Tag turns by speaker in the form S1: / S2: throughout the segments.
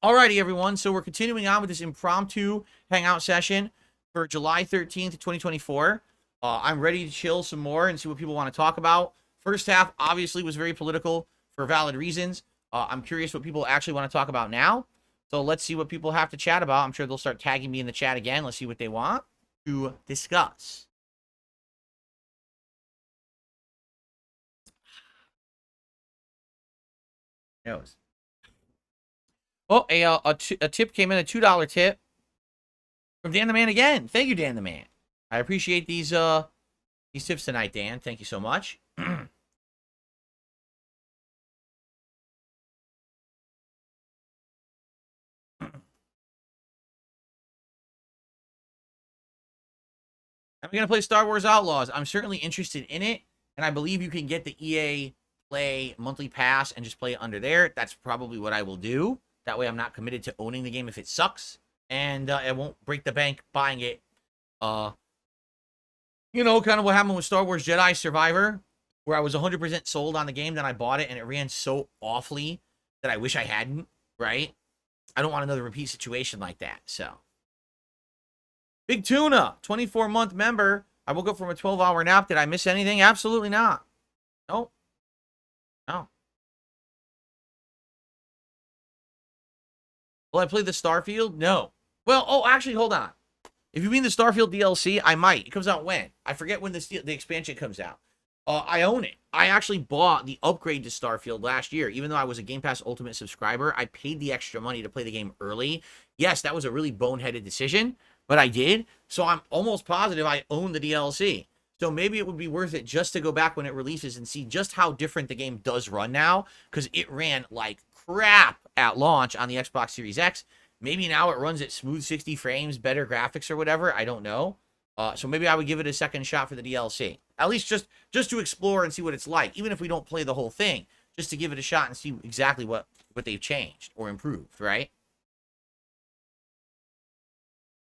S1: Alrighty, everyone. So we're continuing on with this impromptu hangout session for July 13th, 2024. I'm ready to chill some more and see what people want to talk about. First half, obviously, was very political for valid reasons. I'm curious what people actually want to talk about now. So let's see what people have to chat about. I'm sure they'll start tagging me in the chat again. Let's see what they want to discuss. Knows. Oh, a tip came in, a $2 tip from Dan the Man again. Thank you, Dan the Man. I appreciate these tips tonight, Dan. Thank you so much. I'm going to play Star Wars Outlaws. I'm certainly interested in it, and I believe you can get the EA Play monthly pass and just play it under there. That's probably what I will do. That way I'm not committed to owning the game if it sucks, and it won't break the bank buying it. You know, kind of what happened with Star Wars Jedi Survivor, where I was 100% sold on the game, then I bought it, and it ran so awfully that I wish I hadn't, right? I don't want another repeat situation like that, so. Big Tuna, 24-month member. I woke up from a 12-hour nap. Did I miss anything? Absolutely not. Nope. No. Will I play the Starfield? No. Well, oh, actually, hold on. If you mean the Starfield DLC, I might. It comes out when? I forget when the expansion comes out. I own it. I actually bought the upgrade to Starfield last year. Even though I was a Game Pass Ultimate subscriber, I paid the extra money to play the game early. Yes, that was a really boneheaded decision, but I did. So I'm almost positive I own the DLC. So maybe it would be worth it just to go back when it releases and see just how different the game does run now, because it ran like crap at launch on the Xbox Series X. Maybe now it runs at smooth 60 frames, better graphics or whatever. I don't know. So maybe I would give it a second shot for the DLC. At least just to explore and see what it's like. Even if we don't play the whole thing, just to give it a shot and see exactly what they've changed or improved, right?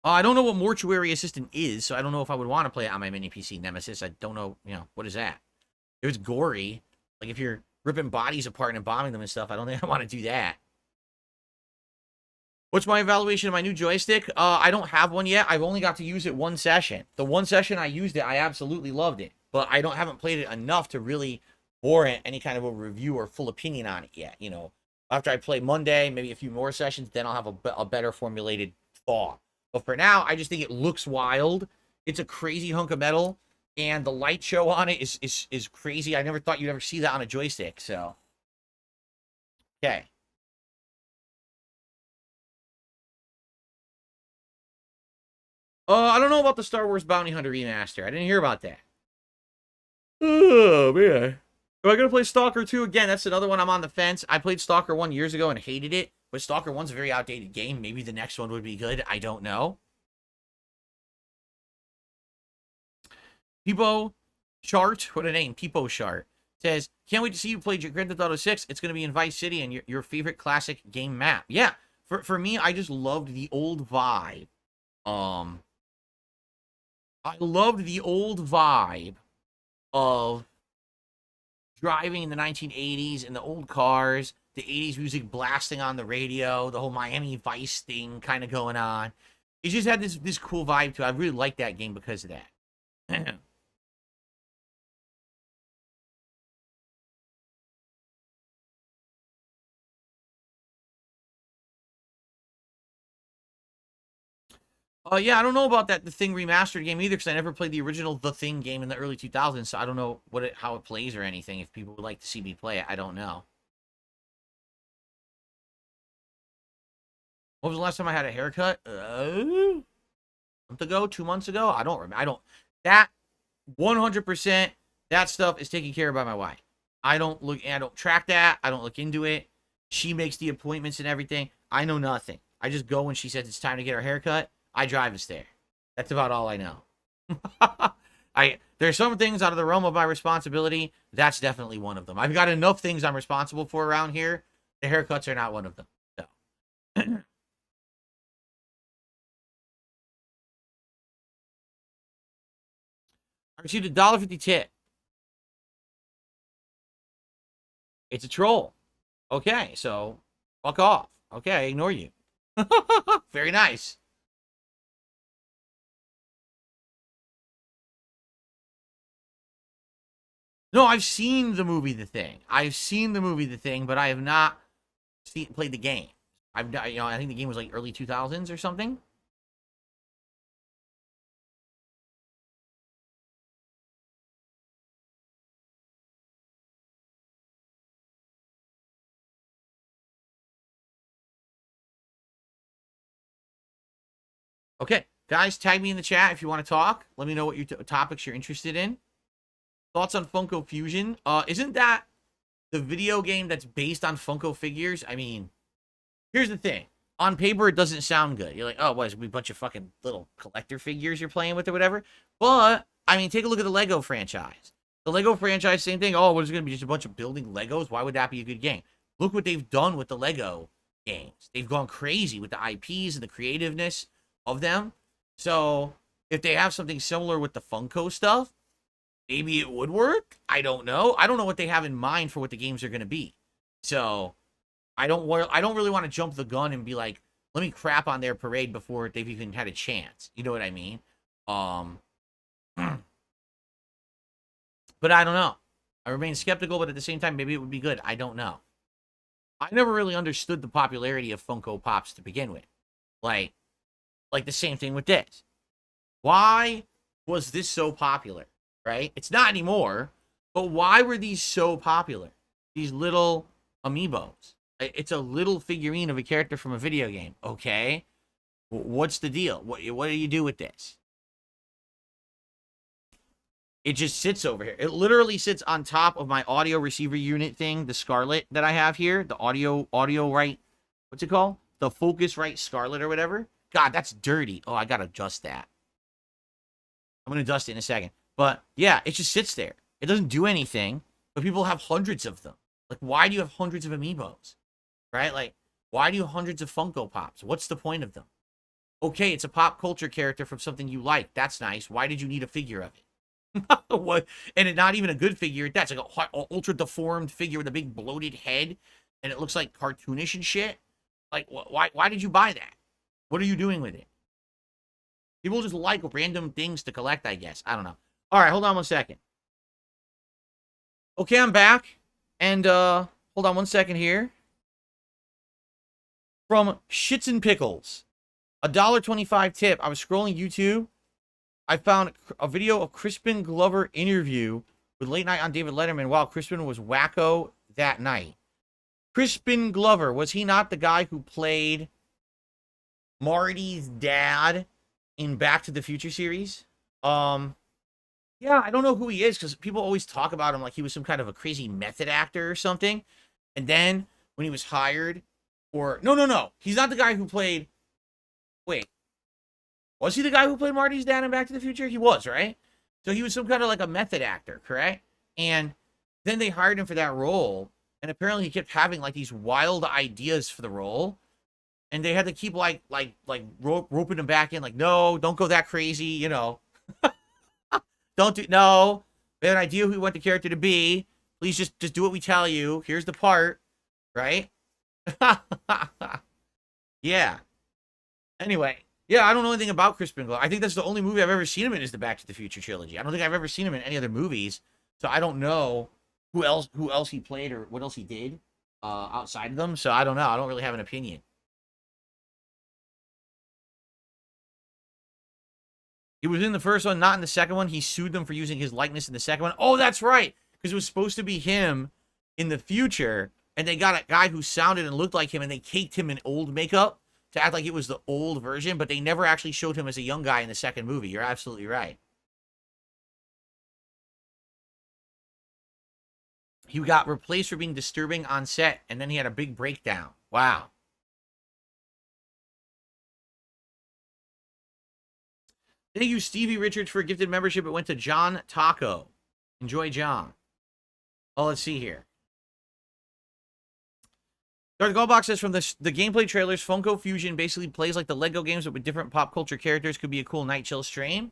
S1: I don't know what Mortuary Assistant is, so I don't know if I would want to play it on my mini PC Nemesis. I don't know, what is that? If it's gory, like if you're ripping bodies apart and bombing them and stuff, I don't think I want to do that. What's my evaluation of my new joystick? I don't have one yet. I've only got to use it one session. The one session I used it, I absolutely loved it. But I haven't played it enough to really warrant any kind of a review or full opinion on it yet. After I play Monday, maybe a few more sessions, then I'll have a better formulated thought. But for now, I just think it looks wild. It's a crazy hunk of metal, and the light show on it is crazy. I never thought you'd ever see that on a joystick. So, okay. I don't know about the Star Wars Bounty Hunter remaster. I didn't hear about that. Oh, man. Am I going to play Stalker 2 again? That's another one I'm on the fence. I played Stalker 1 years ago and hated it, but Stalker 1's a very outdated game. Maybe the next one would be good. I don't know. Peepo Chart, what a name, Peepo Chart, says, can't wait to see you play Grand Theft Auto 6. It's going to be in Vice City and your favorite classic game map. Yeah, for me, I just loved the old vibe. I loved the old vibe of driving in the 1980s in the old cars, the 80s music blasting on the radio, the whole Miami Vice thing kind of going on. It just had this cool vibe to it. I really liked that game because of that. Yeah, I don't know about the Thing remastered game either, because I never played the original The Thing game in the early 2000s, so I don't know how it plays or anything. If people would like to see me play it, I don't know. What was the last time I had a haircut? A month ago, 2 months ago? I don't remember. That 100%, that stuff is taken care of by my wife. I don't track that. I don't look into it. She makes the appointments and everything. I know nothing. I just go when she says it's time to get her haircut. I drive us there. That's about all I know. There's some things out of the realm of my responsibility. That's definitely one of them. I've got enough things I'm responsible for around here. The haircuts are not one of them. So. I received a $1.50 tip. It's a troll. Okay, so fuck off. Okay, I ignore you. Very nice. No, I've seen the movie The Thing. I've seen the movie The Thing, but I have not played the game. I think the game was like early 2000s or something. Okay, guys, tag me in the chat if you want to talk. Let me know what your topics you're interested in. Thoughts on Funko Fusion? Isn't that the video game that's based on Funko figures? I mean, here's the thing. On paper, it doesn't sound good. You're like, oh, what, is it a bunch of fucking little collector figures you're playing with or whatever? But, I mean, take a look at the Lego franchise. The Lego franchise, same thing. Oh, what is it going to be, just a bunch of building Legos? Why would that be a good game? Look what they've done with the Lego games. They've gone crazy with the IPs and the creativeness of them. So, if they have something similar with the Funko stuff, maybe it would work. I don't know. I don't know what they have in mind for what the games are going to be. So, I don't really want to jump the gun and be like, let me crap on their parade before they've even had a chance. You know what I mean? But I don't know. I remain skeptical, but at the same time, maybe it would be good. I don't know. I never really understood the popularity of Funko Pops to begin with. Like the same thing with this. Why was this so popular? Right? It's not anymore. But why were these so popular? These little amiibos. It's a little figurine of a character from a video game. Okay. What's the deal? What do you do with this? It just sits over here. It literally sits on top of my audio receiver unit thing, the Scarlett that I have here. The audio right. What's it called? The Focusrite Scarlett or whatever. God, that's dirty. Oh, I got to adjust that. I'm going to dust it in a second. But yeah, it just sits there. It doesn't do anything. But people have hundreds of them. Like, why do you have hundreds of amiibos? Right? Like, why do you have hundreds of Funko Pops? What's the point of them? Okay, it's a pop culture character from something you like. That's nice. Why did you need a figure of it? What? And it's not even a good figure. That's like an ultra deformed figure with a big bloated head, and it looks like cartoonish and shit. Like, why did you buy that? What are you doing with it? People just like random things to collect, I guess. I don't know. All right, hold on one second. Okay, I'm back. And, hold on one second here. From Shits and Pickles. $1.25 tip. I was scrolling YouTube. I found a video of Crispin Glover interview with Late Night on David Letterman while Crispin was wacko that night. Crispin Glover, was he not the guy who played Marty's dad in Back to the Future series? Yeah, I don't know who he is because people always talk about him like he was some kind of a crazy method actor or something. And then when he was hired for... No. He's not the guy who played... Wait. Was he the guy who played Marty's dad in Back to the Future? He was, right? So he was some kind of like a method actor, correct? And then they hired him for that role. And apparently he kept having like these wild ideas for the role. And they had to keep roping him back in. Like, no, don't go that crazy, you know. No. We have an idea who we want the character to be. Please just do what we tell you. Here's the part. Right? Yeah. Anyway. Yeah, I don't know anything about Crispin Glover. I think that's the only movie I've ever seen him in is the Back to the Future trilogy. I don't think I've ever seen him in any other movies. So I don't know who else he played or what else he did outside of them. So I don't know. I don't really have an opinion. He was in the first one, not in the second one. He sued them for using his likeness in the second one. Oh, that's right. Because it was supposed to be him in the future. And they got a guy who sounded and looked like him, and they caked him in old makeup to act like it was the old version, but they never actually showed him as a young guy in the second movie. You're absolutely right. He got replaced for being disturbing on set, and then he had a big breakdown. Wow. Thank you, Stevie Richards, for a gifted membership. It went to John Taco. Enjoy, John. Oh, let's see here. Darth Goldbox says, from the gameplay trailers, Funko Fusion basically plays like the Lego games, but with different pop culture characters. Could be a cool night chill stream.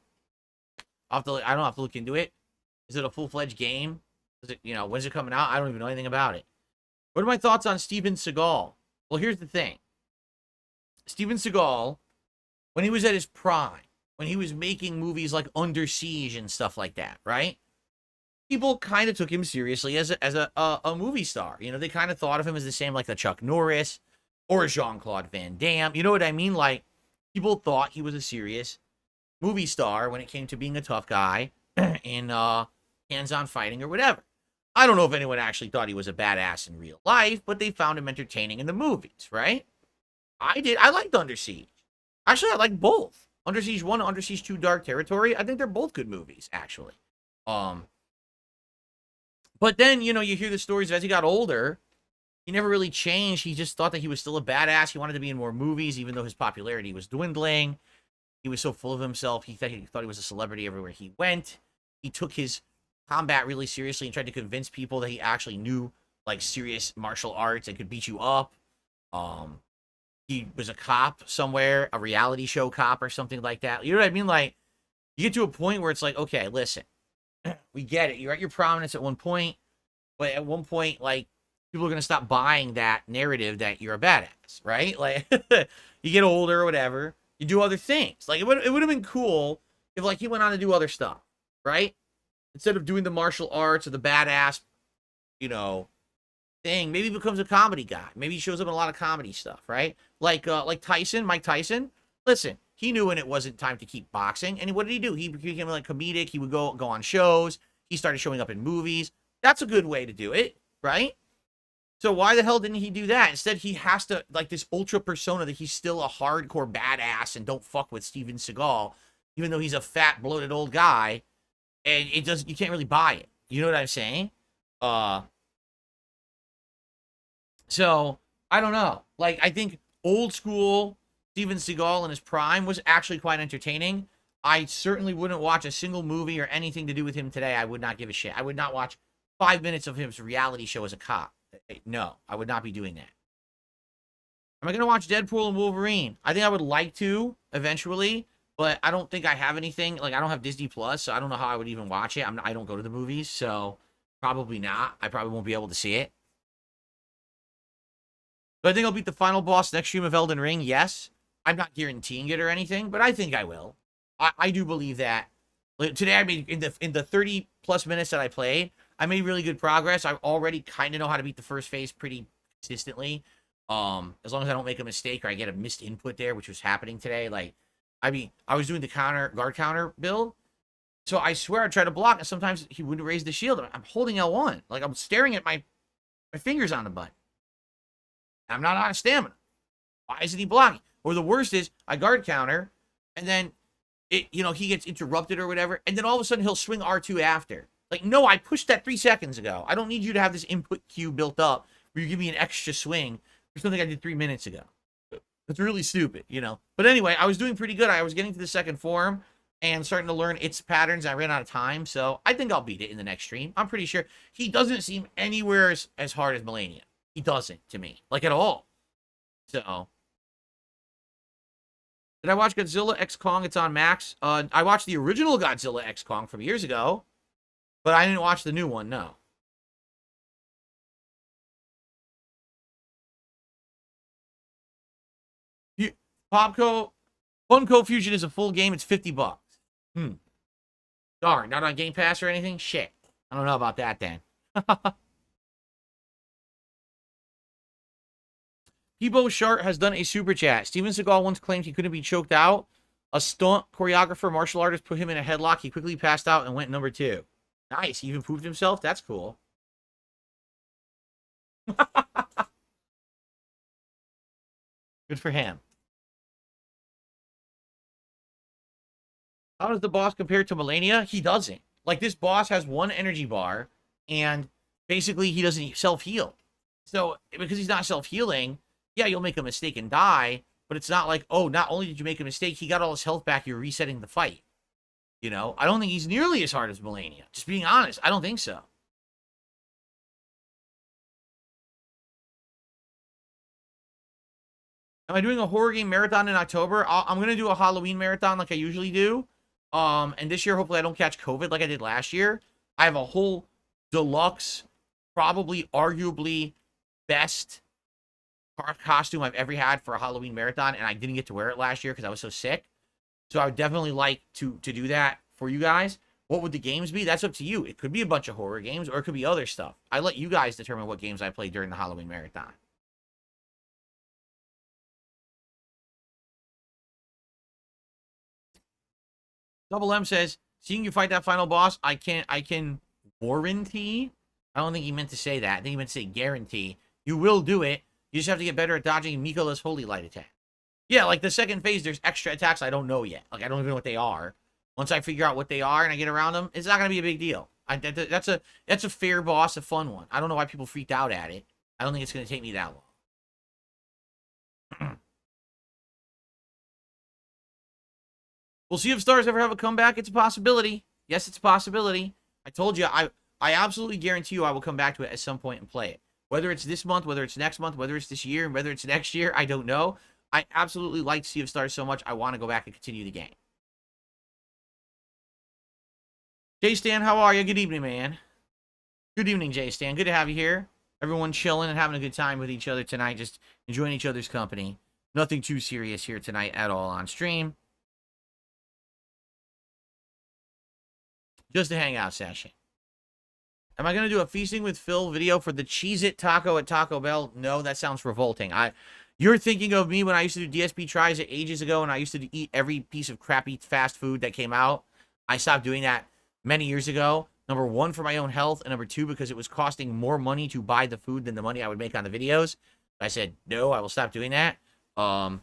S1: I don't have to look into it. Is it a full-fledged game? Is it, when's it coming out? I don't even know anything about it. What are my thoughts on Steven Seagal? Well, here's the thing. Steven Seagal, when he was at his prime, when he was making movies like Under Siege and stuff like that, right? People kind of took him seriously as a movie star. You know, they kind of thought of him as the same like the Chuck Norris or Jean-Claude Van Damme. You know what I mean? Like, people thought he was a serious movie star when it came to being a tough guy in hands-on fighting or whatever. I don't know if anyone actually thought he was a badass in real life, but they found him entertaining in the movies, right? I did. I liked Under Siege. Actually, I like both. Under Siege 1 and Under Siege 2 Dark Territory. I think they're both good movies, actually. But then, you know, you hear the stories as he got older, he never really changed. He just thought that he was still a badass. He wanted to be in more movies, even though his popularity was dwindling. He was so full of himself. He thought he was a celebrity everywhere he went. He took his combat really seriously and tried to convince people that he actually knew, like, serious martial arts and could beat you up. He was a cop somewhere, a reality show cop or something like that. You know what I mean? Like, you get to a point where it's like, okay, listen, we get it. You're at your prominence at one point, but at one point, like, people are going to stop buying that narrative that you're a badass, right? Like, you get older or whatever, you do other things. Like, it would have been cool if, like, he went on to do other stuff, right? Instead of doing the martial arts or the badass, you know, thing, maybe he becomes a comedy guy. Maybe he shows up in a lot of comedy stuff, right? Like Tyson, Mike Tyson. Listen, he knew when it wasn't time to keep boxing, and what did he do? He became like comedic. He would go on shows. He started showing up in movies. That's a good way to do it, right? So why the hell didn't he do that? Instead, he has to, like, this ultra persona that he's still a hardcore badass and don't fuck with Steven Seagal, even though he's a fat, bloated old guy, and it doesn't, you can't really buy it. You know what I'm saying? So, I don't know. Like, I think old school Steven Seagal in his prime was actually quite entertaining. I certainly wouldn't watch a single movie or anything to do with him today. I would not give a shit. I would not watch 5 minutes of his reality show as a cop. No, I would not be doing that. Am I going to watch Deadpool and Wolverine? I think I would like to eventually, but I don't think I have anything. Like, I don't have Disney Plus, so I don't know how I would even watch it. I don't go to the movies, so probably not. I probably won't be able to see it. But I think I'll beat the final boss next stream of Elden Ring. Yes. I'm not guaranteeing it or anything, but I think I will. I do believe that. Like, today I made, in the 30 plus minutes that I played, I made really good progress. I already kind of know how to beat the first phase pretty consistently. As long as I don't make a mistake or I get a missed input there, which was happening today. Like, I mean, I was doing the guard counter build. So I swear I tried to block, and sometimes he wouldn't raise the shield. I'm holding L1. Like, I'm staring at my fingers on the button. I'm not out of stamina. Why isn't he blocking? Or the worst is, I guard counter, and then, he gets interrupted or whatever, and then all of a sudden he'll swing R2 after. Like, no, I pushed that 3 seconds ago. I don't need you to have this input queue built up where you give me an extra swing for something I did 3 minutes ago. That's really stupid, But anyway, I was doing pretty good. I was getting to the second form and starting to learn its patterns. I ran out of time, so I think I'll beat it in the next stream. I'm pretty sure. He doesn't seem anywhere as hard as Melania. He doesn't, to me. Like, at all. So, did I watch Godzilla X Kong? It's on Max. I watched the original Godzilla X Kong from years ago, but I didn't watch the new one, no. Funko Fusion is a full game. It's $50. Darn, not on Game Pass or anything? Shit. I don't know about that, then. Peebo Shart has done a super chat. Steven Seagal once claimed he couldn't be choked out. A stunt choreographer, martial artist, put him in a headlock. He quickly passed out and went number 2. Nice. He even proved himself. That's cool. Good for him. How does the boss compare to Melania? He doesn't. Like, this boss has 1 energy bar, and basically he doesn't self-heal. So, because he's not self-healing, yeah, you'll make a mistake and die, but it's not like, oh, not only did you make a mistake, he got all his health back, you're resetting the fight. I don't think he's nearly as hard as Melania. Just being honest, I don't think so. Am I doing a horror game marathon in October? I'm going to do a Halloween marathon like I usually do. And this year, hopefully I don't catch COVID like I did last year. I have a whole deluxe, probably arguably best costume I've ever had for a Halloween marathon, and I didn't get to wear it last year because I was so sick. So I would definitely like to do that for you guys. What would the games be? That's up to you. It could be a bunch of horror games, or it could be other stuff. I let you guys determine what games I play during the Halloween marathon. Double M says, seeing you fight that final boss, I can warranty. I don't think he meant to say that. I think he meant to say guarantee. You will do it. You just have to get better at dodging Mikola's Holy Light attack. Yeah, like the second phase, there's extra attacks I don't know yet. Like, I don't even know what they are. Once I figure out what they are and I get around them, it's not going to be a big deal. That's a fair boss, a fun one. I don't know why people freaked out at it. I don't think it's going to take me that long. We'll see if Stars ever have a comeback. It's a possibility. Yes, it's a possibility. I told you, I absolutely guarantee you I will come back to it at some point and play it. Whether it's this month, whether it's next month, whether it's this year, and whether it's next year, I don't know. I absolutely like Sea of Stars so much, I want to go back and continue the game. Jay Stan, how are you? Good evening, man. Good evening, Jay Stan. Good to have you here. Everyone chilling and having a good time with each other tonight, just enjoying each other's company. Nothing too serious here tonight at all on stream. Just a hangout session. Am I going to do a Feasting with Phil video for the Cheez-It taco at Taco Bell? No, that sounds revolting. You're thinking of me when I used to do DSP tries ages ago, and I used to eat every piece of crappy fast food that came out. I stopped doing that many years ago. Number one, for my own health, and number two, because it was costing more money to buy the food than the money I would make on the videos. I said, no, I will stop doing that. And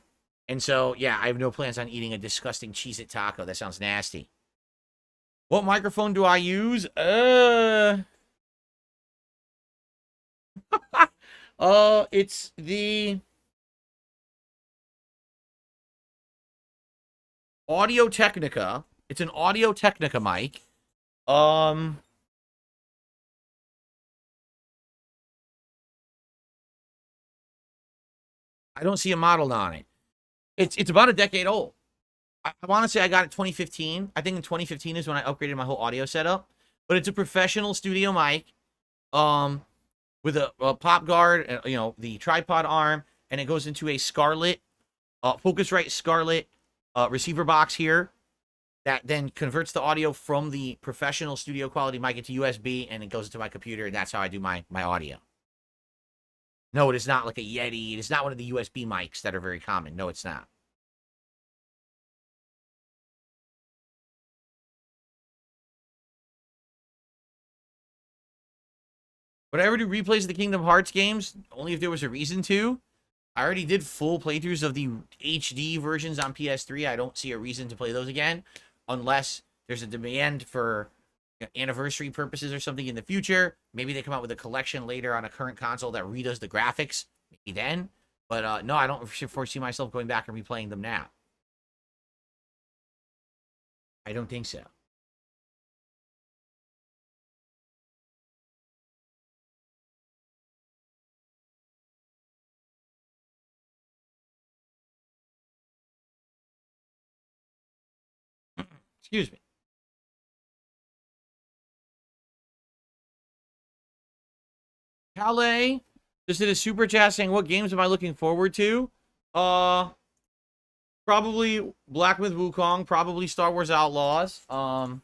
S1: so, yeah, I have no plans on eating a disgusting Cheez-It taco. That sounds nasty. What microphone do I use? It's the Audio Technica. It's an Audio Technica mic. I don't see a model on it. It's about a decade old. I want to say I got it 2015. I think in 2015 is when I upgraded my whole audio setup. But it's a professional studio mic, with a pop guard, the tripod arm, and it goes into a Scarlett, Focusrite Scarlett receiver box here that then converts the audio from the professional studio quality mic into USB, and it goes into my computer, and that's how I do my audio. No, it is not like a Yeti. It is not one of the USB mics that are very common. No, it's not. Would I ever do replays of the Kingdom Hearts games? Only if there was a reason to. I already did full playthroughs of the HD versions on PS3. I don't see a reason to play those again. Unless there's a demand for anniversary purposes or something in the future. Maybe they come out with a collection later on a current console that redoes the graphics. Maybe then. But no, I don't foresee myself going back and replaying them now. I don't think so. Excuse me. Calais just did a super chat saying, what games am I looking forward to? Probably Black Myth Wukong, probably Star Wars Outlaws. Probably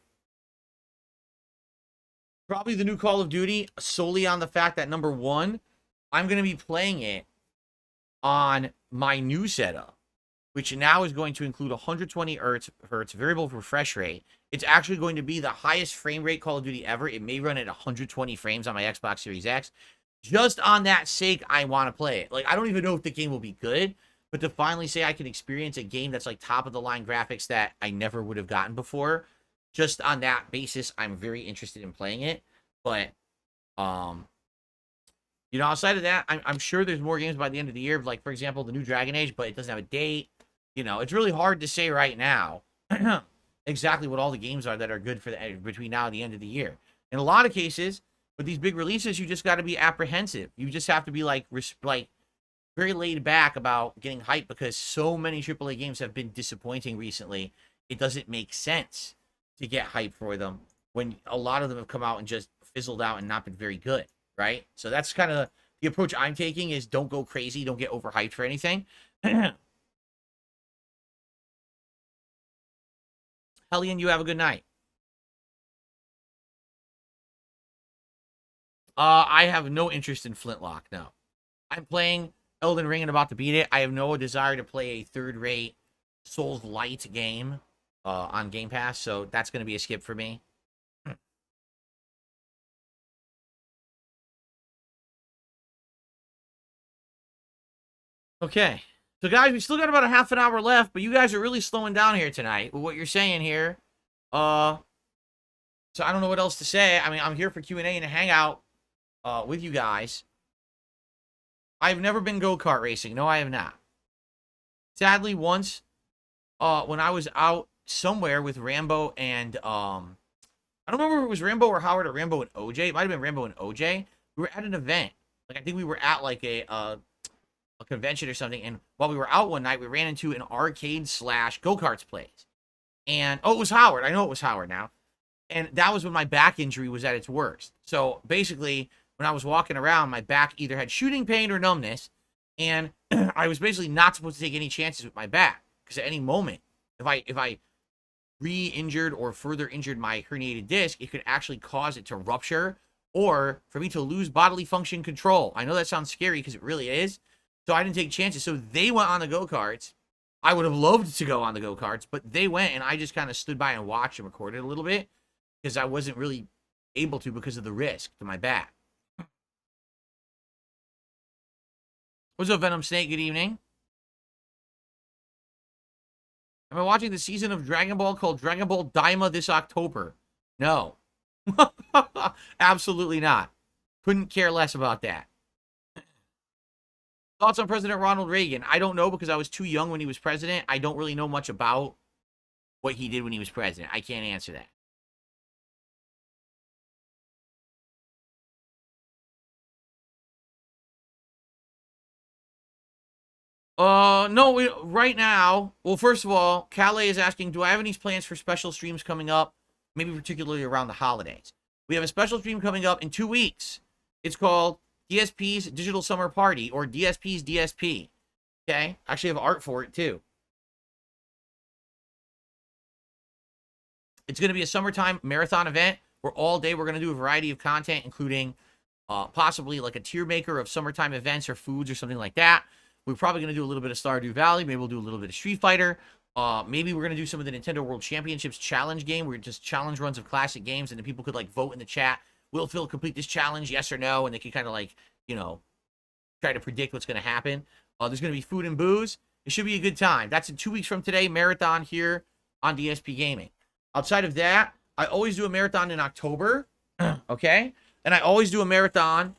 S1: the new Call of Duty, solely on the fact that, number one, I'm going to be playing it on my new setup, which now is going to include 120 hertz variable refresh rate. It's actually going to be the highest frame rate Call of Duty ever. It may run at 120 frames on my Xbox Series X. Just on that sake, I want to play it. Like, I don't even know if the game will be good, but to finally say I can experience a game that's like top of the line graphics that I never would have gotten before, just on that basis, I'm very interested in playing it. But, outside of that, I'm sure there's more games by the end of the year, like, for example, the new Dragon Age, but it doesn't have a date. It's really hard to say right now exactly what all the games are that are good for between now and the end of the year. In a lot of cases, with these big releases, you just got to be apprehensive. You just have to be like very laid back about getting hyped, because so many AAA games have been disappointing recently. It doesn't make sense to get hyped for them when a lot of them have come out and just fizzled out and not been very good, right? So that's kind of The approach I'm taking is don't go crazy, don't get overhyped for anything. Hellion, you have a good night. I have no interest in Flintlock, no. I'm playing Elden Ring and about to beat it. I have no desire to play a third-rate Souls Light game on Game Pass, so that's going to be a skip for me. Okay. So, guys, we still got about a half an hour left, but you guys are really slowing down here tonight with what you're saying here. So I don't know what else to say. I mean, I'm here for Q&A and a hangout with you guys. I've never been go-kart racing. No, I have not. Sadly, once when I was out somewhere with Rambo and I don't remember if it was Rambo or Howard or Rambo and OJ. It might have been Rambo and OJ. We were at an event. Like, I think we were at like a convention or something, and while we were out one night, we ran into an arcade / go-karts place. And it was Howard. I know it was Howard now. And that was when my back injury was at its worst. So basically, when I was walking around, my back either had shooting pain or numbness, and I was basically not supposed to take any chances with my back, because at any moment, if I re-injured or further injured my herniated disc, it could actually cause it to rupture or for me to lose bodily function control. I know that sounds scary because it really is. So I didn't take chances. So they went on the go-karts. I would have loved to go on the go-karts, but they went, and I just kind of stood by and watched and recorded a little bit because I wasn't really able to because of the risk to my back. What's up, Venom Snake? Good evening. Am I watching the season of Dragon Ball called Dragon Ball Daima this October? No. Absolutely not. Couldn't care less about that. Thoughts on President Ronald Reagan? I don't know because I was too young when he was president. I don't really know much about what he did when he was president. I can't answer that. No, right now, well, first of all, Calais is asking, do I have any plans for special streams coming up? Maybe particularly around the holidays. We have a special stream coming up in 2 weeks. It's called DSP's Digital Summer Party, or DSP's DSP. Okay? I actually have art for it, too. It's going to be a summertime marathon event where all day we're going to do a variety of content, including possibly like a tier maker of summertime events or foods or something like that. We're probably going to do a little bit of Stardew Valley. Maybe we'll do a little bit of Street Fighter. Maybe we're going to do some of the Nintendo World Championships challenge game, where just challenge runs of classic games, and then people could like vote in the chat. Will Phil complete this challenge, yes or no? And they can kind of like, you know, try to predict what's going to happen. There's going to be food and booze. It should be a good time. That's in 2 weeks from today, marathon here on DSP Gaming. Outside of that, I always do a marathon in October, okay? And I always do a marathon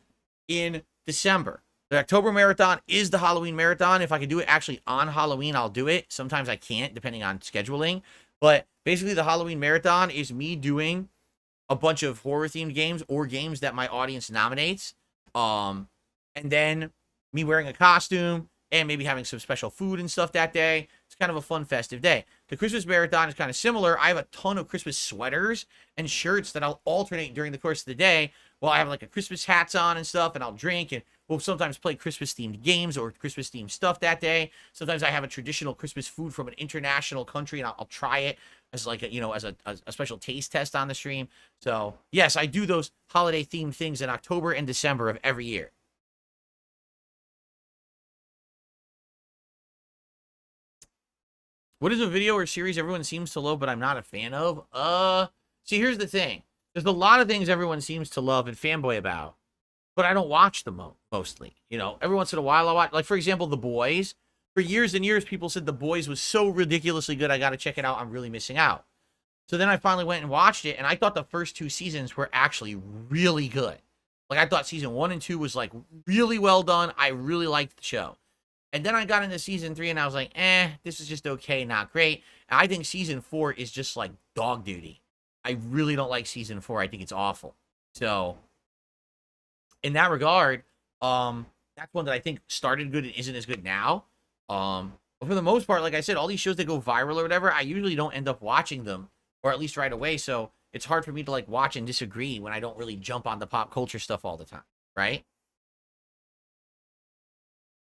S1: in December. The October marathon is the Halloween marathon. If I could do it actually on Halloween, I'll do it. Sometimes I can't, depending on scheduling. But basically, the Halloween marathon is me doing a bunch of horror-themed games or games that my audience nominates. And then me wearing a costume and maybe having some special food and stuff that day. It's kind of a fun, festive day. The Christmas marathon is kind of similar. I have a ton of Christmas sweaters and shirts that I'll alternate during the course of the day. Well, I have like a Christmas hats on and stuff, and I'll drink, and we'll sometimes play Christmas-themed games or Christmas-themed stuff that day. Sometimes I have a traditional Christmas food from an international country, and I'll try it as like a, as a special taste test on the stream. So yes, I do those holiday-themed things in October and December of every year. What is a video or series everyone seems to love, but I'm not a fan of? See, here's the thing. There's a lot of things everyone seems to love and fanboy about, but I don't watch them mostly. Every once in a while I watch, like, for example, The Boys. For years and years, people said The Boys was so ridiculously good, I got to check it out. I'm really missing out. So then I finally went and watched it, and I thought the first 2 seasons were actually really good. Like, I thought season 1 and 2 was, like, really well done. I really liked the show. And then I got into season 3, and I was like, this is just okay, not great. And I think season 4 is just, like, dog duty. I really don't like season 4. I think it's awful. So, in that regard, that's one that I think started good and isn't as good now. But for the most part, like I said, all these shows that go viral or whatever, I usually don't end up watching them, or at least right away. So, it's hard for me to, like, watch and disagree when I don't really jump on the pop culture stuff all the time, right?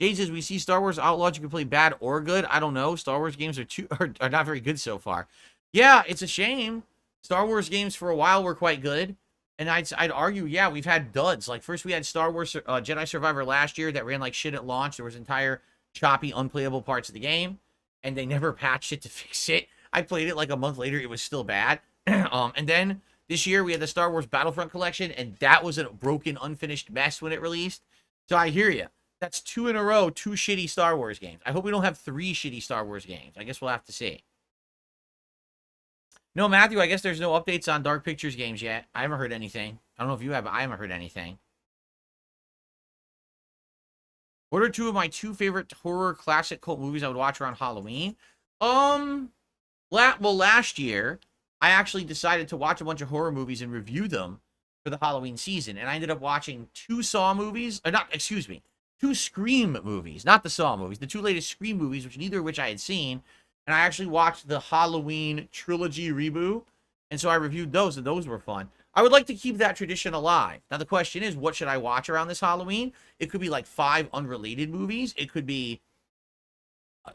S1: Gage says, we see Star Wars Outlaws. You can play bad or good. I don't know. Star Wars games are not very good so far. Yeah, it's a shame. Star Wars games for a while were quite good. And I'd argue, yeah, we've had duds. Like, first we had Star Wars Jedi Survivor last year that ran like shit at launch. There was entire choppy, unplayable parts of the game. And they never patched it to fix it. I played it like a month later. It was still bad. And then this year we had the Star Wars Battlefront collection. And that was a broken, unfinished mess when it released. So I hear you. That's 2 in a row, 2 shitty Star Wars games. I hope we don't have 3 shitty Star Wars games. I guess we'll have to see. No, Matthew, I guess there's no updates on Dark Pictures games yet. I haven't heard anything. I don't know if you have, but I haven't heard anything. What are 2 of my 2 favorite horror classic cult movies I would watch around Halloween? Well, last year, I actually decided to watch a bunch of horror movies and review them for the Halloween season. And I ended up watching 2 Saw movies. Excuse me. 2 Scream movies, not the Saw movies, the 2 latest Scream movies, which neither of which I had seen. And I actually watched the Halloween trilogy reboot. And so I reviewed those, and those were fun. I would like to keep that tradition alive. Now, the question is, what should I watch around this Halloween? It could be like 5 unrelated movies. It could be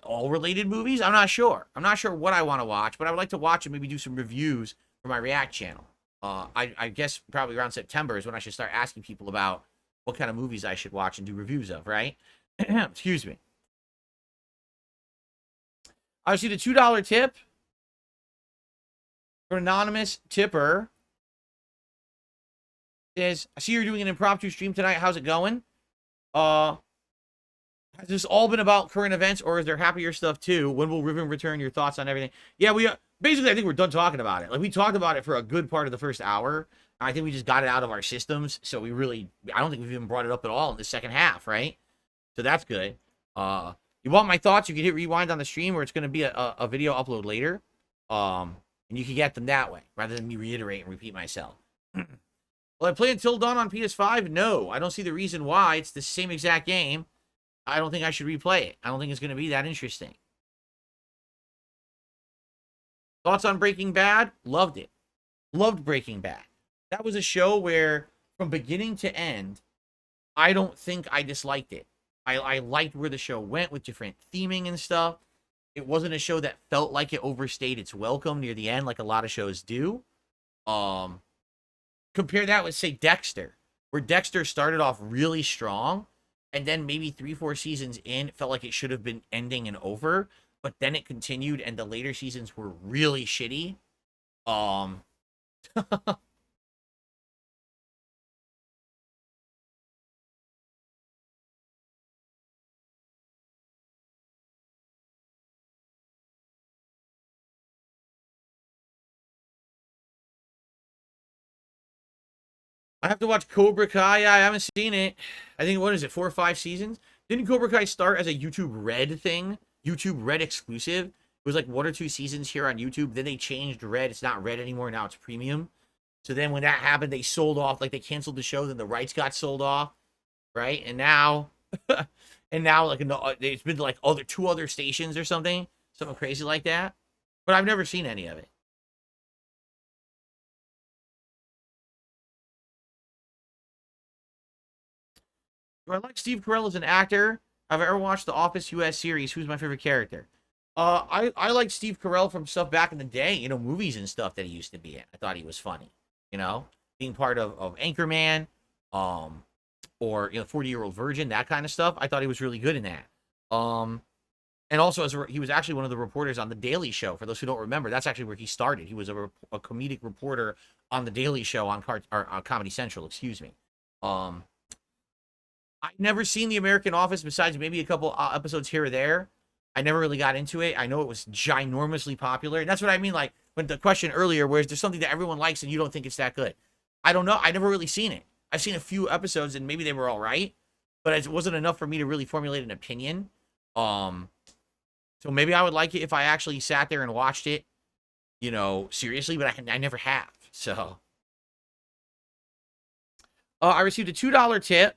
S1: all related movies. I'm not sure. I'm not sure what I want to watch, but I would like to watch and maybe do some reviews for my React channel. I guess probably around September is when I should start asking people about what kind of movies I should watch and do reviews of, right? Excuse me. I see the $2 tip for an anonymous tipper. Says, I see you're doing an impromptu stream tonight. How's it going? Has this all been about current events, or is there happier stuff too? When will Riven return? Your thoughts on everything? Yeah, we basically, I think we're done talking about it. Like, we talked about it for a good part of the first hour. I think we just got it out of our systems, so I don't think we've even brought it up at all in the second half, right? So that's good. You want my thoughts? You can hit rewind on the stream, or it's going to be a video upload later. And you can get them that way, rather than me reiterate and repeat myself. Will I play Until Dawn on PS5? No, I don't see the reason why. It's the same exact game. I don't think I should replay it. I don't think it's going to be that interesting. Thoughts on Breaking Bad? Loved it. Loved Breaking Bad. That was a show where, from beginning to end, I don't think I disliked it. I liked where the show went with different theming and stuff. It wasn't a show that felt like it overstayed its welcome near the end, like a lot of shows do. Compare that with, say, Dexter, where Dexter started off really strong, and then maybe 3-4 seasons in, it felt like it should have been ending and over, but then it continued, and the later seasons were really shitty. I have to watch Cobra Kai. Yeah, I haven't seen it. I think, what is it, 4 or 5 seasons? Didn't Cobra Kai start as a YouTube Red thing? YouTube Red exclusive? It was like 1 or 2 seasons here on YouTube. Then they changed Red. It's not Red anymore. Now it's premium. So then when that happened, they sold off. Like, they canceled the show. Then the rights got sold off. Right? And now... and now, like, it's been to, like, 2 other stations or something. Something crazy like that. But I've never seen any of it. Do I like Steve Carell as an actor? Have I ever watched the Office US series? Who's my favorite character? I like Steve Carell from stuff back in the day, you know, movies and stuff that he used to be in. I thought he was funny, you know, being part of Anchorman, or, you know, 40-Year-Old Virgin, that kind of stuff. I thought he was really good in that. And also, he was actually one of the reporters on The Daily Show. For those who don't remember, that's actually where he started. He was a comedic reporter on The Daily Show on Comedy Central, excuse me. I've never seen The American Office besides maybe a couple episodes here or there. I never really got into it. I know it was ginormously popular. And that's what I mean, like, when the question earlier, where there's something that everyone likes and you don't think it's that good. I don't know. I never really seen it. I've seen a few episodes and maybe they were all right, but it wasn't enough for me to really formulate an opinion. So maybe I would like it if I actually sat there and watched it, you know, seriously, but I never have. So I received a $2 tip.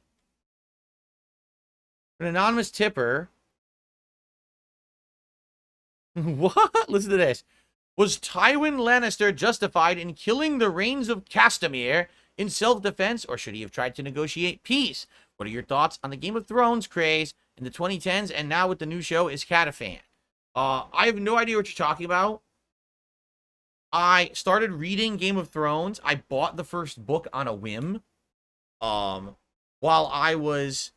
S1: An anonymous tipper. What? Listen to this. Was Tywin Lannister justified in killing the reigns of Castamere in self-defense, or should he have tried to negotiate peace? What are your thoughts on the Game of Thrones craze in the 2010s, and now with the new show is Catafan. I have no idea what you're talking about. I started reading Game of Thrones. I bought the first book on a whim, while I was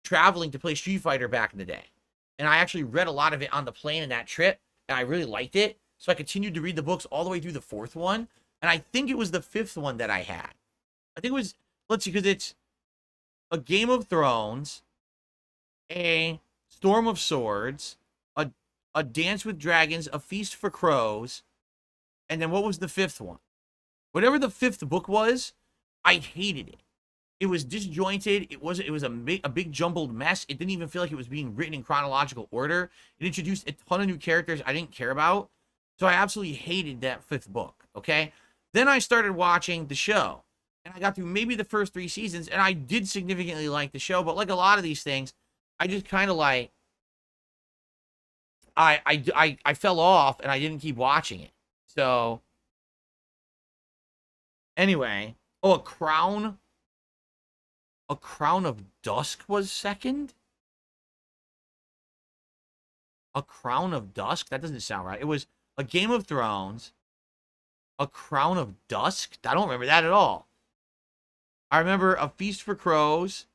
S1: traveling to play Street Fighter back in the day. And I actually read a lot of it on the plane in that trip, and I really liked it. So I continued to read the books all the way through the 4th one. And I think it was the 5th one that I had. I think it was, let's see, because it's a Game of Thrones, a Storm of Swords, a Dance with Dragons, a Feast for Crows, and then what was the 5th one? Whatever the 5th book was, I hated it. It was disjointed. It was a big jumbled mess. It didn't even feel like it was being written in chronological order. It introduced a ton of new characters I didn't care about. So I absolutely hated that 5th book, okay? Then I started watching the show. And I got through maybe the first 3 seasons, and I did significantly like the show. But like a lot of these things, I just kind of like, I fell off, and I didn't keep watching it. So, anyway. Oh, A Crown of Dusk was second? A Crown of Dusk? That doesn't sound right. It was a Game of Thrones, A Crown of Dusk? I don't remember that at all. I remember A Feast for Crows.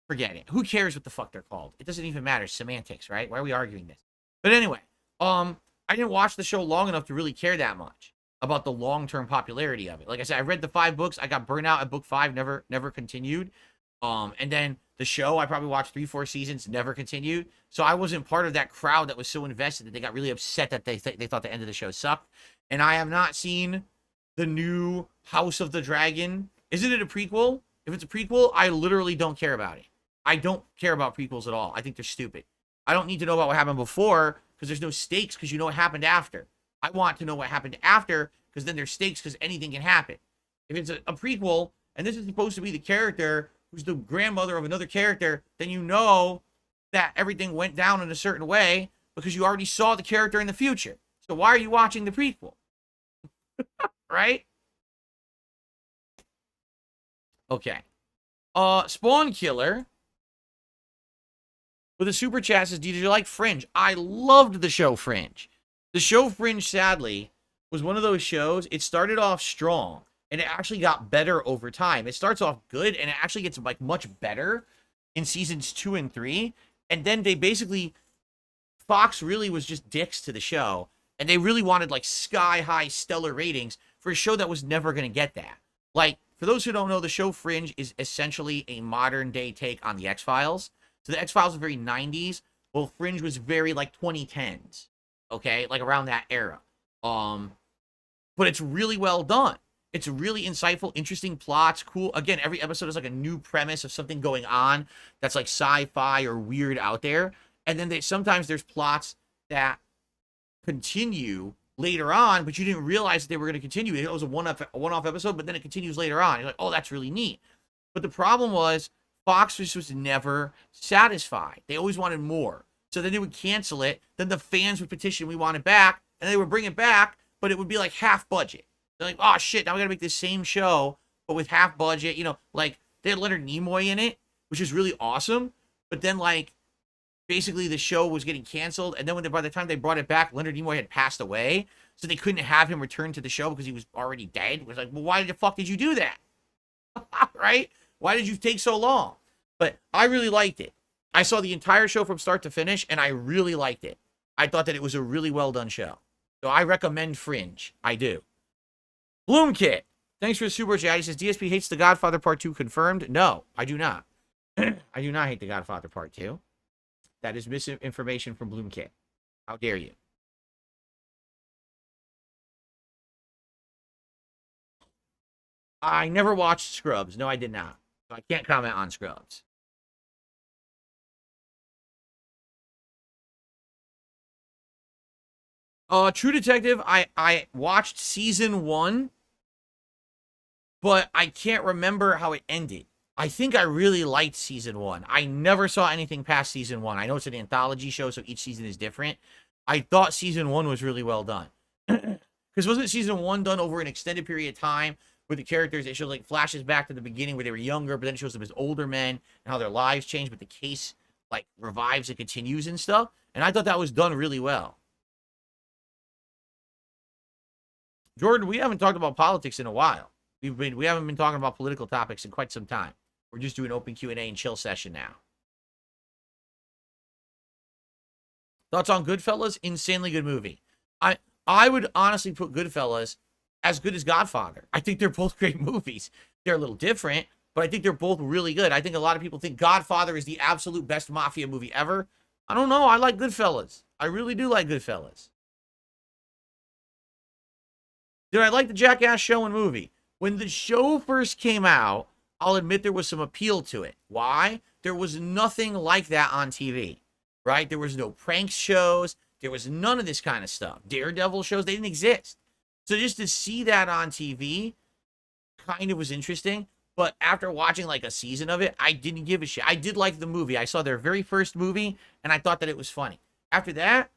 S1: Forget it. Who cares what the fuck they're called? It doesn't even matter. Semantics, right? Why are we arguing this? But anyway, I didn't watch the show long enough to really care that much about the long-term popularity of it. Like I said, I read the 5 books. I got burnt out at book 5, never continued. And then the show, I probably watched 3-4 seasons, never continued. So I wasn't part of that crowd that was so invested that they got really upset that they thought the end of the show sucked. And I have not seen the new House of the Dragon. Isn't it a prequel? If it's a prequel, I literally don't care about it. I don't care about prequels at all. I think they're stupid. I don't need to know about what happened before because there's no stakes because you know what happened after. I want to know what happened after because then there's stakes because anything can happen. If it's a prequel and this is supposed to be the character who's the grandmother of another character, then you know that everything went down in a certain way because you already saw the character in the future. So why are you watching the prequel? Right? Okay. Spawn Killer with a super chat says, did you like Fringe? I loved the show Fringe. The show Fringe, sadly, was one of those shows. It started off strong, and it actually got better over time. It starts off good, and it actually gets like much better in seasons 2 and 3. And then they basically, Fox really was just dicks to the show, and they really wanted like sky-high stellar ratings for a show that was never going to get that. Like, for those who don't know, the show Fringe is essentially a modern-day take on the X-Files. So the X-Files was very 90s. Well, Fringe was very like 2010s. Okay, like around that era. But it's really well done. It's really insightful, interesting plots, cool. Again, every episode is like a new premise of something going on that's like sci-fi or weird out there. And then sometimes there's plots that continue later on, but you didn't realize that they were going to continue. It was a one-off episode, but then it continues later on. You're like, oh, that's really neat. But the problem was Fox was never satisfied. They always wanted more. So then they would cancel it. Then the fans would petition, we want it back. And they would bring it back, but it would be like half budget. They're like, oh shit, now we gotta make this same show, but with half budget. You know, like they had Leonard Nimoy in it, which is really awesome. But then like, basically the show was getting canceled. And then by the time they brought it back, Leonard Nimoy had passed away. So they couldn't have him return to the show because he was already dead. It was like, well, why the fuck did you do that? Right? Why did you take so long? But I really liked it. I saw the entire show from start to finish, and I really liked it. I thought that it was a really well-done show. So I recommend Fringe. I do. Bloomkit. Thanks for the super chat. He says, DSP hates The Godfather Part 2 confirmed. No, I do not. I do not hate The Godfather Part 2. That is misinformation from Bloomkit. How dare you? I never watched Scrubs. No, I did not. So I can't comment on Scrubs. True Detective, I watched season 1, but I can't remember how it ended. I think I really liked season 1. I never saw anything past season 1. I know it's an anthology show, so each season is different. I thought season 1 was really well done. Because wasn't season 1 done over an extended period of time with the characters? It shows like flashes back to the beginning where they were younger, but then it shows them as older men and how their lives changed, but the case like revives and continues and stuff. And I thought that was done really well. Jordan, we haven't talked about politics in a while. We haven't been talking about political topics in quite some time. We're just doing open Q&A and chill session now. Thoughts on Goodfellas? Insanely good movie. I would honestly put Goodfellas as good as Godfather. I think they're both great movies. They're a little different, but I think they're both really good. I think a lot of people think Godfather is the absolute best mafia movie ever. I don't know. I like Goodfellas. I really do like Goodfellas. Did I like the Jackass show and movie? When the show first came out, I'll admit there was some appeal to it. Why? There was nothing like that on TV, right? There was no prank shows. There was none of this kind of stuff. Daredevil shows, they didn't exist. So just to see that on TV kind of was interesting. But after watching like a season of it, I didn't give a shit. I did like the movie. I saw their very first movie, and I thought that it was funny. After that,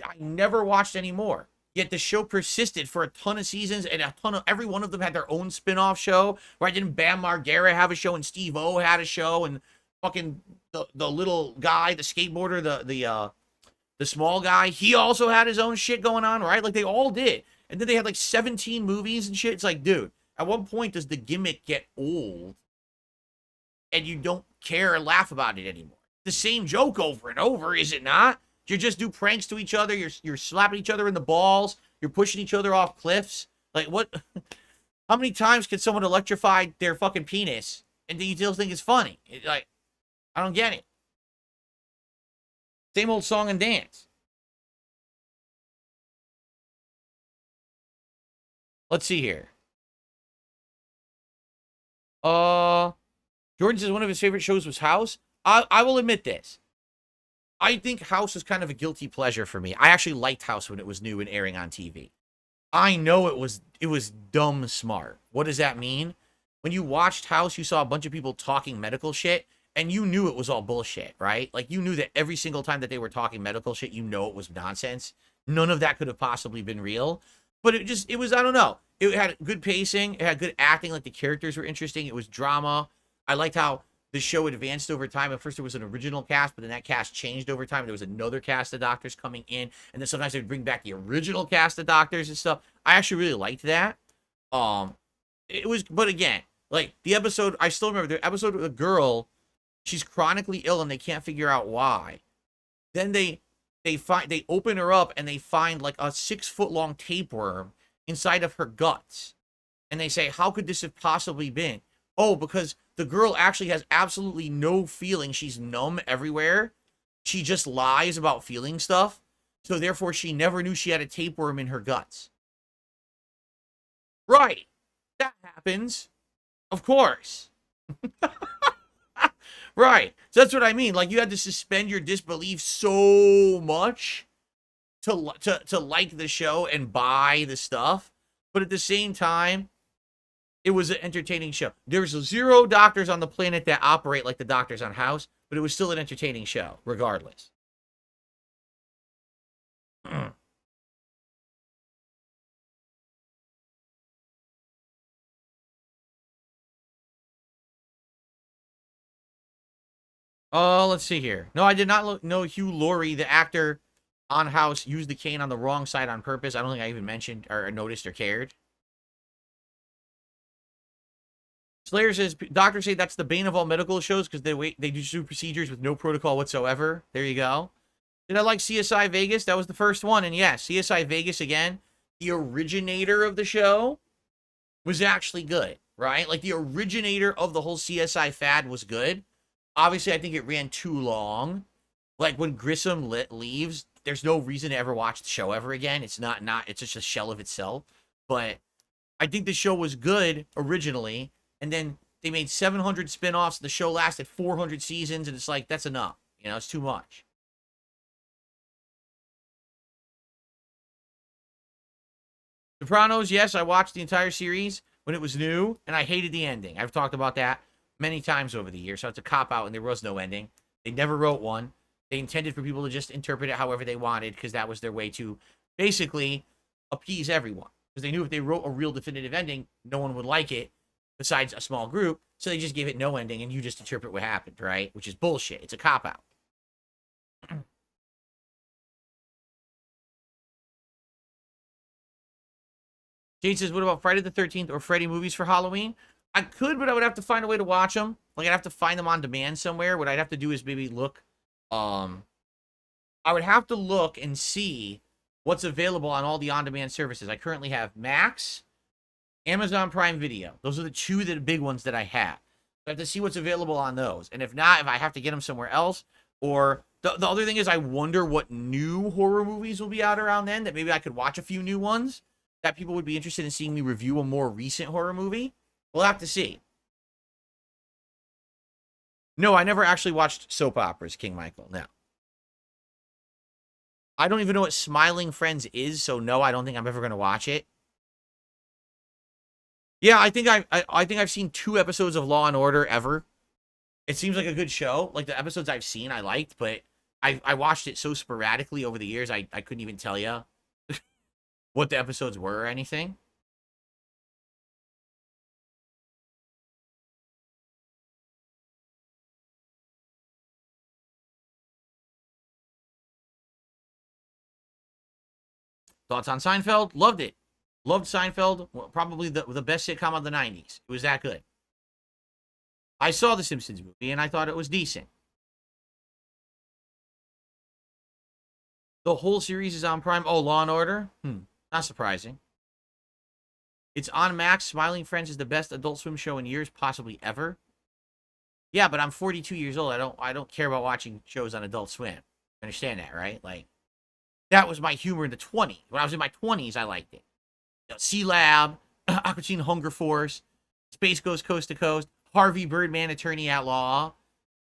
S1: I never watched any more. Yet the show persisted for a ton of seasons, and every one of them had their own spin-off show. Right? Didn't Bam Margera have a show, and Steve-O had a show, and fucking the little guy, the skateboarder, the small guy, he also had his own shit going on, right? Like they all did. And then they had like 17 movies and shit. It's like, dude, at what point does the gimmick get old and you don't care or laugh about it anymore? The same joke over and over, is it not? You just do pranks to each other. You're slapping each other in the balls. You're pushing each other off cliffs. Like what? How many times can someone electrify their fucking penis and you still think it's funny? Like, I don't get it. Same old song and dance. Let's see here. Jordan says one of his favorite shows was House. I will admit this. I think House was kind of a guilty pleasure for me. I actually liked House when it was new and airing on TV. I know it was dumb smart. What does that mean? When you watched House, you saw a bunch of people talking medical shit, and you knew it was all bullshit, right? Like, you knew that every single time that they were talking medical shit, you know it was nonsense. None of that could have possibly been real. But it was, I don't know. It had good pacing. It had good acting. Like, the characters were interesting. It was drama. I liked how the show advanced over time. At first, there was an original cast, but then that cast changed over time. There was another cast of doctors coming in, and then sometimes they would bring back the original cast of doctors and stuff. I actually really liked that. It was, but again, like, the episode, I still remember the episode with the girl. She's chronically ill, and they can't figure out why. Then they open her up, and they find like a 6-foot-long tapeworm inside of her guts. And they say, how could this have possibly been? Oh, because the girl actually has absolutely no feeling. She's numb everywhere. She just lies about feeling stuff. So therefore, she never knew she had a tapeworm in her guts. Right. That happens. Of course. Right. So that's what I mean. Like, you had to suspend your disbelief so much to like the show and buy the stuff. But at the same time, it was an entertaining show. There's 0 doctors on the planet that operate like the doctors on House, but it was still an entertaining show, regardless. Oh, let's see here. No, I did not know Hugh Laurie, the actor on House, used the cane on the wrong side on purpose. I don't think I even mentioned or noticed or cared. Slayer says, doctors say that's the bane of all medical shows because they do procedures with no protocol whatsoever. There you go. Did I like CSI Vegas? That was the first one. And yeah, CSI Vegas, again, the originator of the show was actually good, right? Like, the originator of the whole CSI fad was good. Obviously, I think it ran too long. Like, when Grissom leaves, there's no reason to ever watch the show ever again. It's it's just a shell of itself. But I think the show was good originally. And then they made 700 spinoffs. The show lasted 400 seasons. And it's like, that's enough. You know, it's too much. Sopranos, yes, I watched the entire series when it was new. And I hated the ending. I've talked about that many times over the years. So it's a cop-out, and there was no ending. They never wrote one. They intended for people to just interpret it however they wanted, because that was their way to basically appease everyone. Because they knew if they wrote a real definitive ending, no one would like it besides a small group. So they just gave it no ending, and you just interpret what happened, right? Which is bullshit. It's a cop-out. Jade says, what about Friday the 13th or Freddy movies for Halloween? I could, but I would have to find a way to watch them. Like, I'd have to find them on demand somewhere. What I'd have to do is maybe look. I would have to look and see what's available on all the on-demand services. I currently have Max, Amazon Prime Video. Those are the two big ones that I have. I have to see what's available on those. And if not, if I have to get them somewhere else, or the other thing is I wonder what new horror movies will be out around then, that maybe I could watch a few new ones that people would be interested in seeing me review a more recent horror movie. We'll have to see. No, I never actually watched soap operas, King Michael. No. I don't even know what Smiling Friends is, so no, I don't think I'm ever going to watch it. Yeah, I think I've seen 2 episodes of Law and Order ever. It seems like a good show. Like, the episodes I've seen, I liked, but I watched it so sporadically over the years, I couldn't even tell you what the episodes were or anything. Thoughts on Seinfeld? Loved it. Loved Seinfeld. Probably the best sitcom of the 90s. It was that good. I saw the Simpsons movie, and I thought it was decent. The whole series is on Prime. Oh, Law and Order? Not surprising. It's on Max. Smiling Friends is the best Adult Swim show in years, possibly ever. Yeah, but I'm 42 years old. I don't care about watching shows on Adult Swim. Understand that, right? Like, that was my humor in the 20s. When I was in my 20s, I liked it. You know, C-Lab, Aqua Teen Hunger Force, Space Ghost Coast to Coast, Harvey Birdman, Attorney at Law.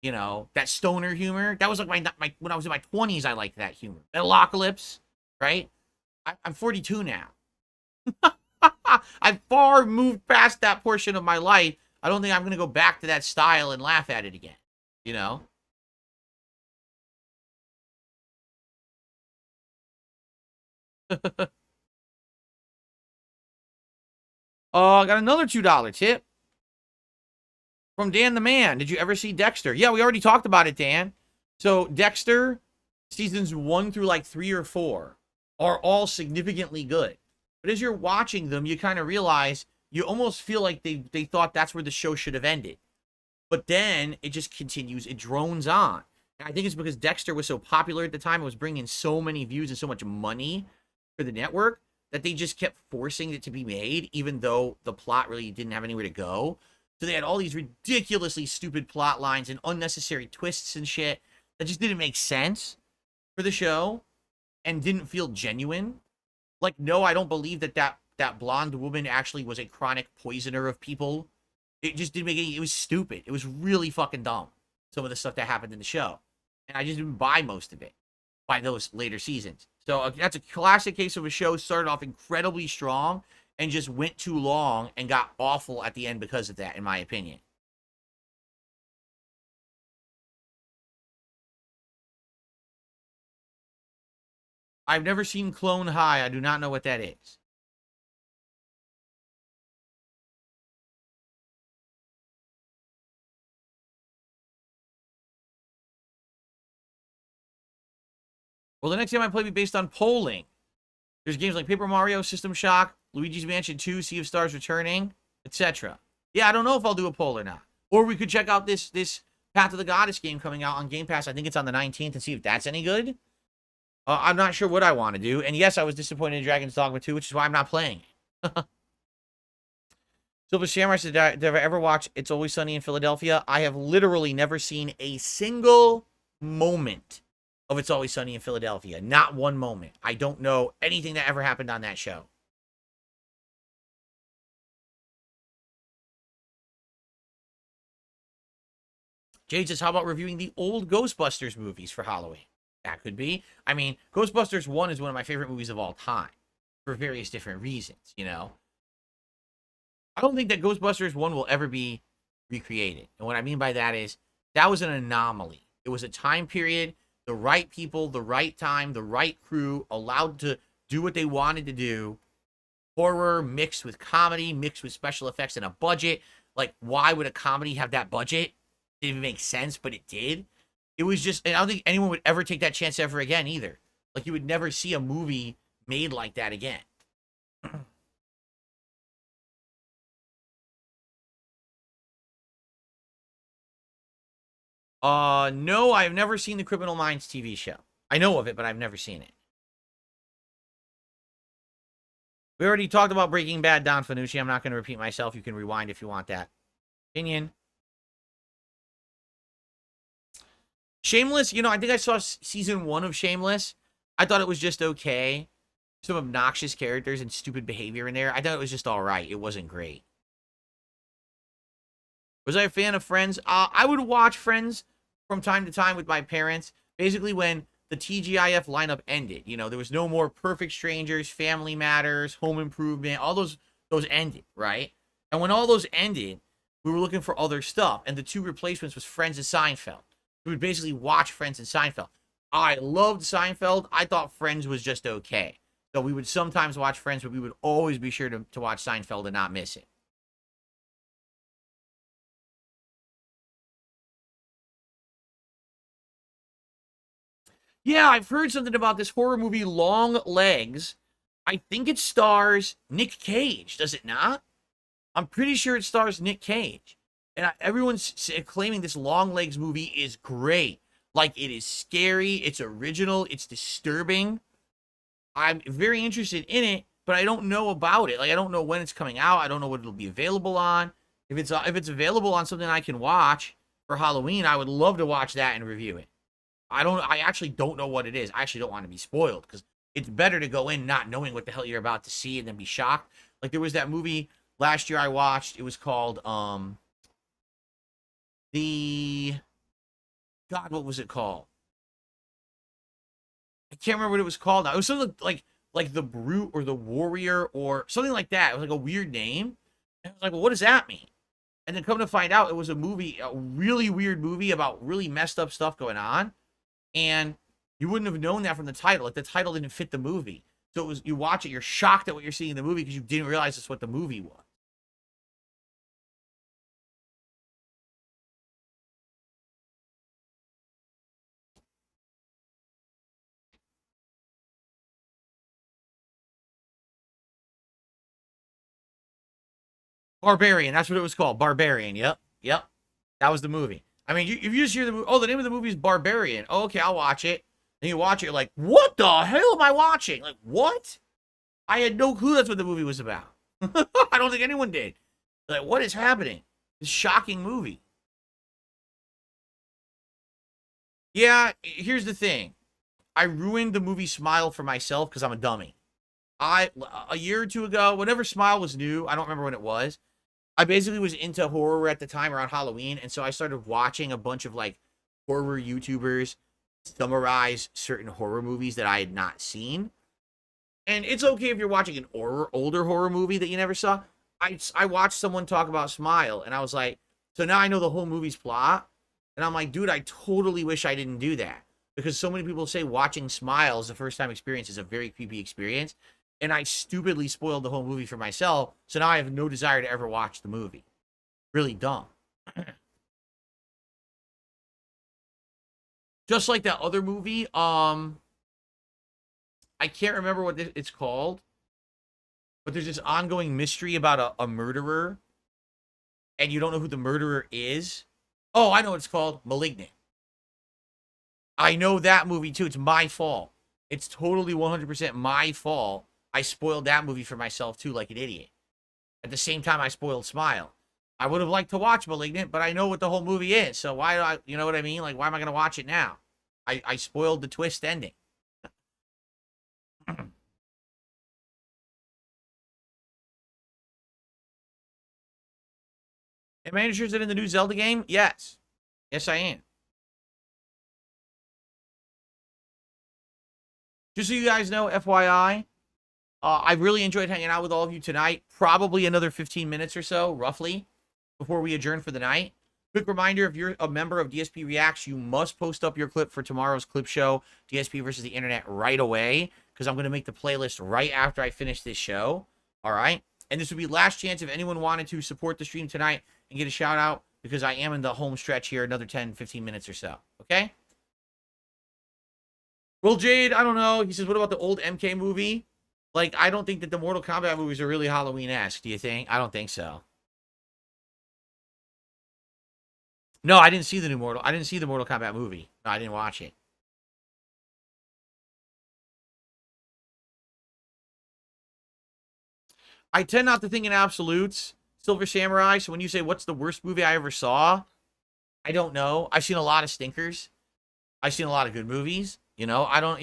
S1: You know, that stoner humor. That was like my when I was in my 20s, I liked that humor. Metalocalypse, right? I'm 42 now. I've far moved past that portion of my life. I don't think I'm going to go back to that style and laugh at it again. You know? Oh, I got another $2 tip from Dan the Man. Did you ever see Dexter? Yeah, we already talked about it, Dan. So Dexter, seasons 1 through like 3 or 4 are all significantly good. But as you're watching them, you kind of realize, you almost feel like they thought that's where the show should have ended. But then it just continues. It drones on. And I think it's because Dexter was so popular at the time. It was bringing so many views and so much money for the network that they just kept forcing it to be made, even though the plot really didn't have anywhere to go. So they had all these ridiculously stupid plot lines and unnecessary twists and shit that just didn't make sense for the show and didn't feel genuine. Like, no, I don't believe that blonde woman actually was a chronic poisoner of people. It just didn't make any. It was stupid. It was really fucking dumb, some of the stuff that happened in the show. And I just didn't buy most of it by those later seasons. So that's a classic case of a show started off incredibly strong and just went too long and got awful at the end because of that, in my opinion. I've never seen Clone High. I do not know what that is. Well, the next game I play will be based on polling. There's games like Paper Mario, System Shock, Luigi's Mansion 2, Sea of Stars Returning, etc. Yeah, I don't know if I'll do a poll or not. Or we could check out this Path of the Goddess game coming out on Game Pass. I think it's on the 19th, and see if that's any good. I'm not sure what I want to do. And yes, I was disappointed in Dragon's Dogma 2, which is why I'm not playing it. Silver Shamrock said, did I ever watch It's Always Sunny in Philadelphia? I have literally never seen a single moment of It's Always Sunny in Philadelphia. Not one moment. I don't know anything that ever happened on that show. Jade says, how about reviewing the old Ghostbusters movies for Halloween? That could be. I mean, Ghostbusters 1 is one of my favorite movies of all time for various different reasons, you know? I don't think that Ghostbusters 1 will ever be recreated. And what I mean by that is, that was an anomaly. It was a time period, the right people, the right time, the right crew, allowed to do what they wanted to do. Horror mixed with comedy, mixed with special effects and a budget. Like, why would a comedy have that budget? It didn't even make sense, but it did. It was just, and I don't think anyone would ever take that chance ever again either. Like, you would never see a movie made like that again. No, I've never seen the Criminal Minds TV show. I know of it, but I've never seen it. We already talked about Breaking Bad, Don Fanucci. I'm not going to repeat myself. You can rewind if you want that. Opinion. Shameless, you know, I think I saw season 1 of Shameless. I thought it was just okay. Some obnoxious characters and stupid behavior in there. I thought it was just all right. It wasn't great. Was I a fan of Friends? I would watch Friends from time to time with my parents. Basically, when the TGIF lineup ended, you know, there was no more Perfect Strangers, Family Matters, Home Improvement. All those ended, right? And when all those ended, we were looking for other stuff, and the 2 replacements was Friends and Seinfeld. We would basically watch Friends and Seinfeld. I loved Seinfeld. I thought Friends was just okay. So we would sometimes watch Friends, but we would always be sure to watch Seinfeld and not miss it. Yeah, I've heard something about this horror movie, Long Legs. I think it stars Nick Cage, does it not? I'm pretty sure it stars Nick Cage. And everyone's claiming this Long Legs movie is great. Like, it is scary, it's original, it's disturbing. I'm very interested in it, but I don't know about it. Like, I don't know when it's coming out. I don't know what it'll be available on. If it's available on something I can watch for Halloween, I would love to watch that and review it. I actually don't know what it is. I actually don't want to be spoiled, because it's better to go in not knowing what the hell you're about to see and then be shocked. Like, there was that movie last year I watched. It was called what was it called? I can't remember what it was called now. It was something like The Brute or The Warrior or something like that. It was like a weird name. And I was like, well, what does that mean? And then come to find out, it was a really weird movie about really messed up stuff going on. And you wouldn't have known that from the title. Like, the title didn't fit the movie. So it was, you watch it, you're shocked at what you're seeing in the movie because you didn't realize that's what the movie was. Barbarian. That's what it was called. Barbarian. Yep. Yep. That was the movie. I mean, if you just hear the movie, oh, the name of the movie is Barbarian. Oh, okay, I'll watch it. And you watch it, you're like, what the hell am I watching? Like, what? I had no clue that's what the movie was about. I don't think anyone did. Like, what is happening? This shocking movie. Yeah, here's the thing. I ruined the movie Smile for myself because I'm a dummy. A year or 2 ago, whenever Smile was new, I don't remember when it was, I basically was into horror at the time around Halloween, and so I started watching a bunch of, like, horror YouTubers summarize certain horror movies that I had not seen. And it's okay if you're watching an older horror movie that you never saw. I watched someone talk about Smile, and I was like, so now I know the whole movie's plot. And I'm like, dude, I totally wish I didn't do that. Because so many people say watching Smile as a first-time experience is a very creepy experience. And I stupidly spoiled the whole movie for myself, so now I have no desire to ever watch the movie. Really dumb. Just like that other movie, I can't remember what it's called, but there's this ongoing mystery about a murderer, and you don't know who the murderer is. Oh, I know what it's called. Malignant. I know that movie, too. It's my fault. It's totally 100% my fault. I spoiled that movie for myself, too, like an idiot. At the same time, I spoiled Smile. I would have liked to watch Malignant, but I know what the whole movie is. So why do I, you know what I mean? Like, why am I going to watch it now? I spoiled the twist ending. Am I interested in the new Zelda game? Yes. Yes, I am. Just so you guys know, FYI, I really enjoyed hanging out with all of you tonight. Probably another 15 minutes or so, roughly, before we adjourn for the night. Quick reminder, if you're a member of DSP Reacts, you must post up your clip for tomorrow's clip show, DSP versus the Internet, right away, because I'm going to make the playlist right after I finish this show. All right? And this would be last chance if anyone wanted to support the stream tonight and get a shout out, because I am in the home stretch here, another 10, 15 minutes or so. Okay? Well, Jade, I don't know. He says, what about the old MK movie? Like, I don't think that the Mortal Kombat movies are really Halloween-esque. Do you think? I don't think so. No, I didn't see the I didn't see the Mortal Kombat movie. No, I didn't watch it. I tend not to think in absolutes, Silver Samurai. So when you say, what's the worst movie I ever saw? I don't know. I've seen a lot of stinkers. I've seen a lot of good movies. You know, I don't,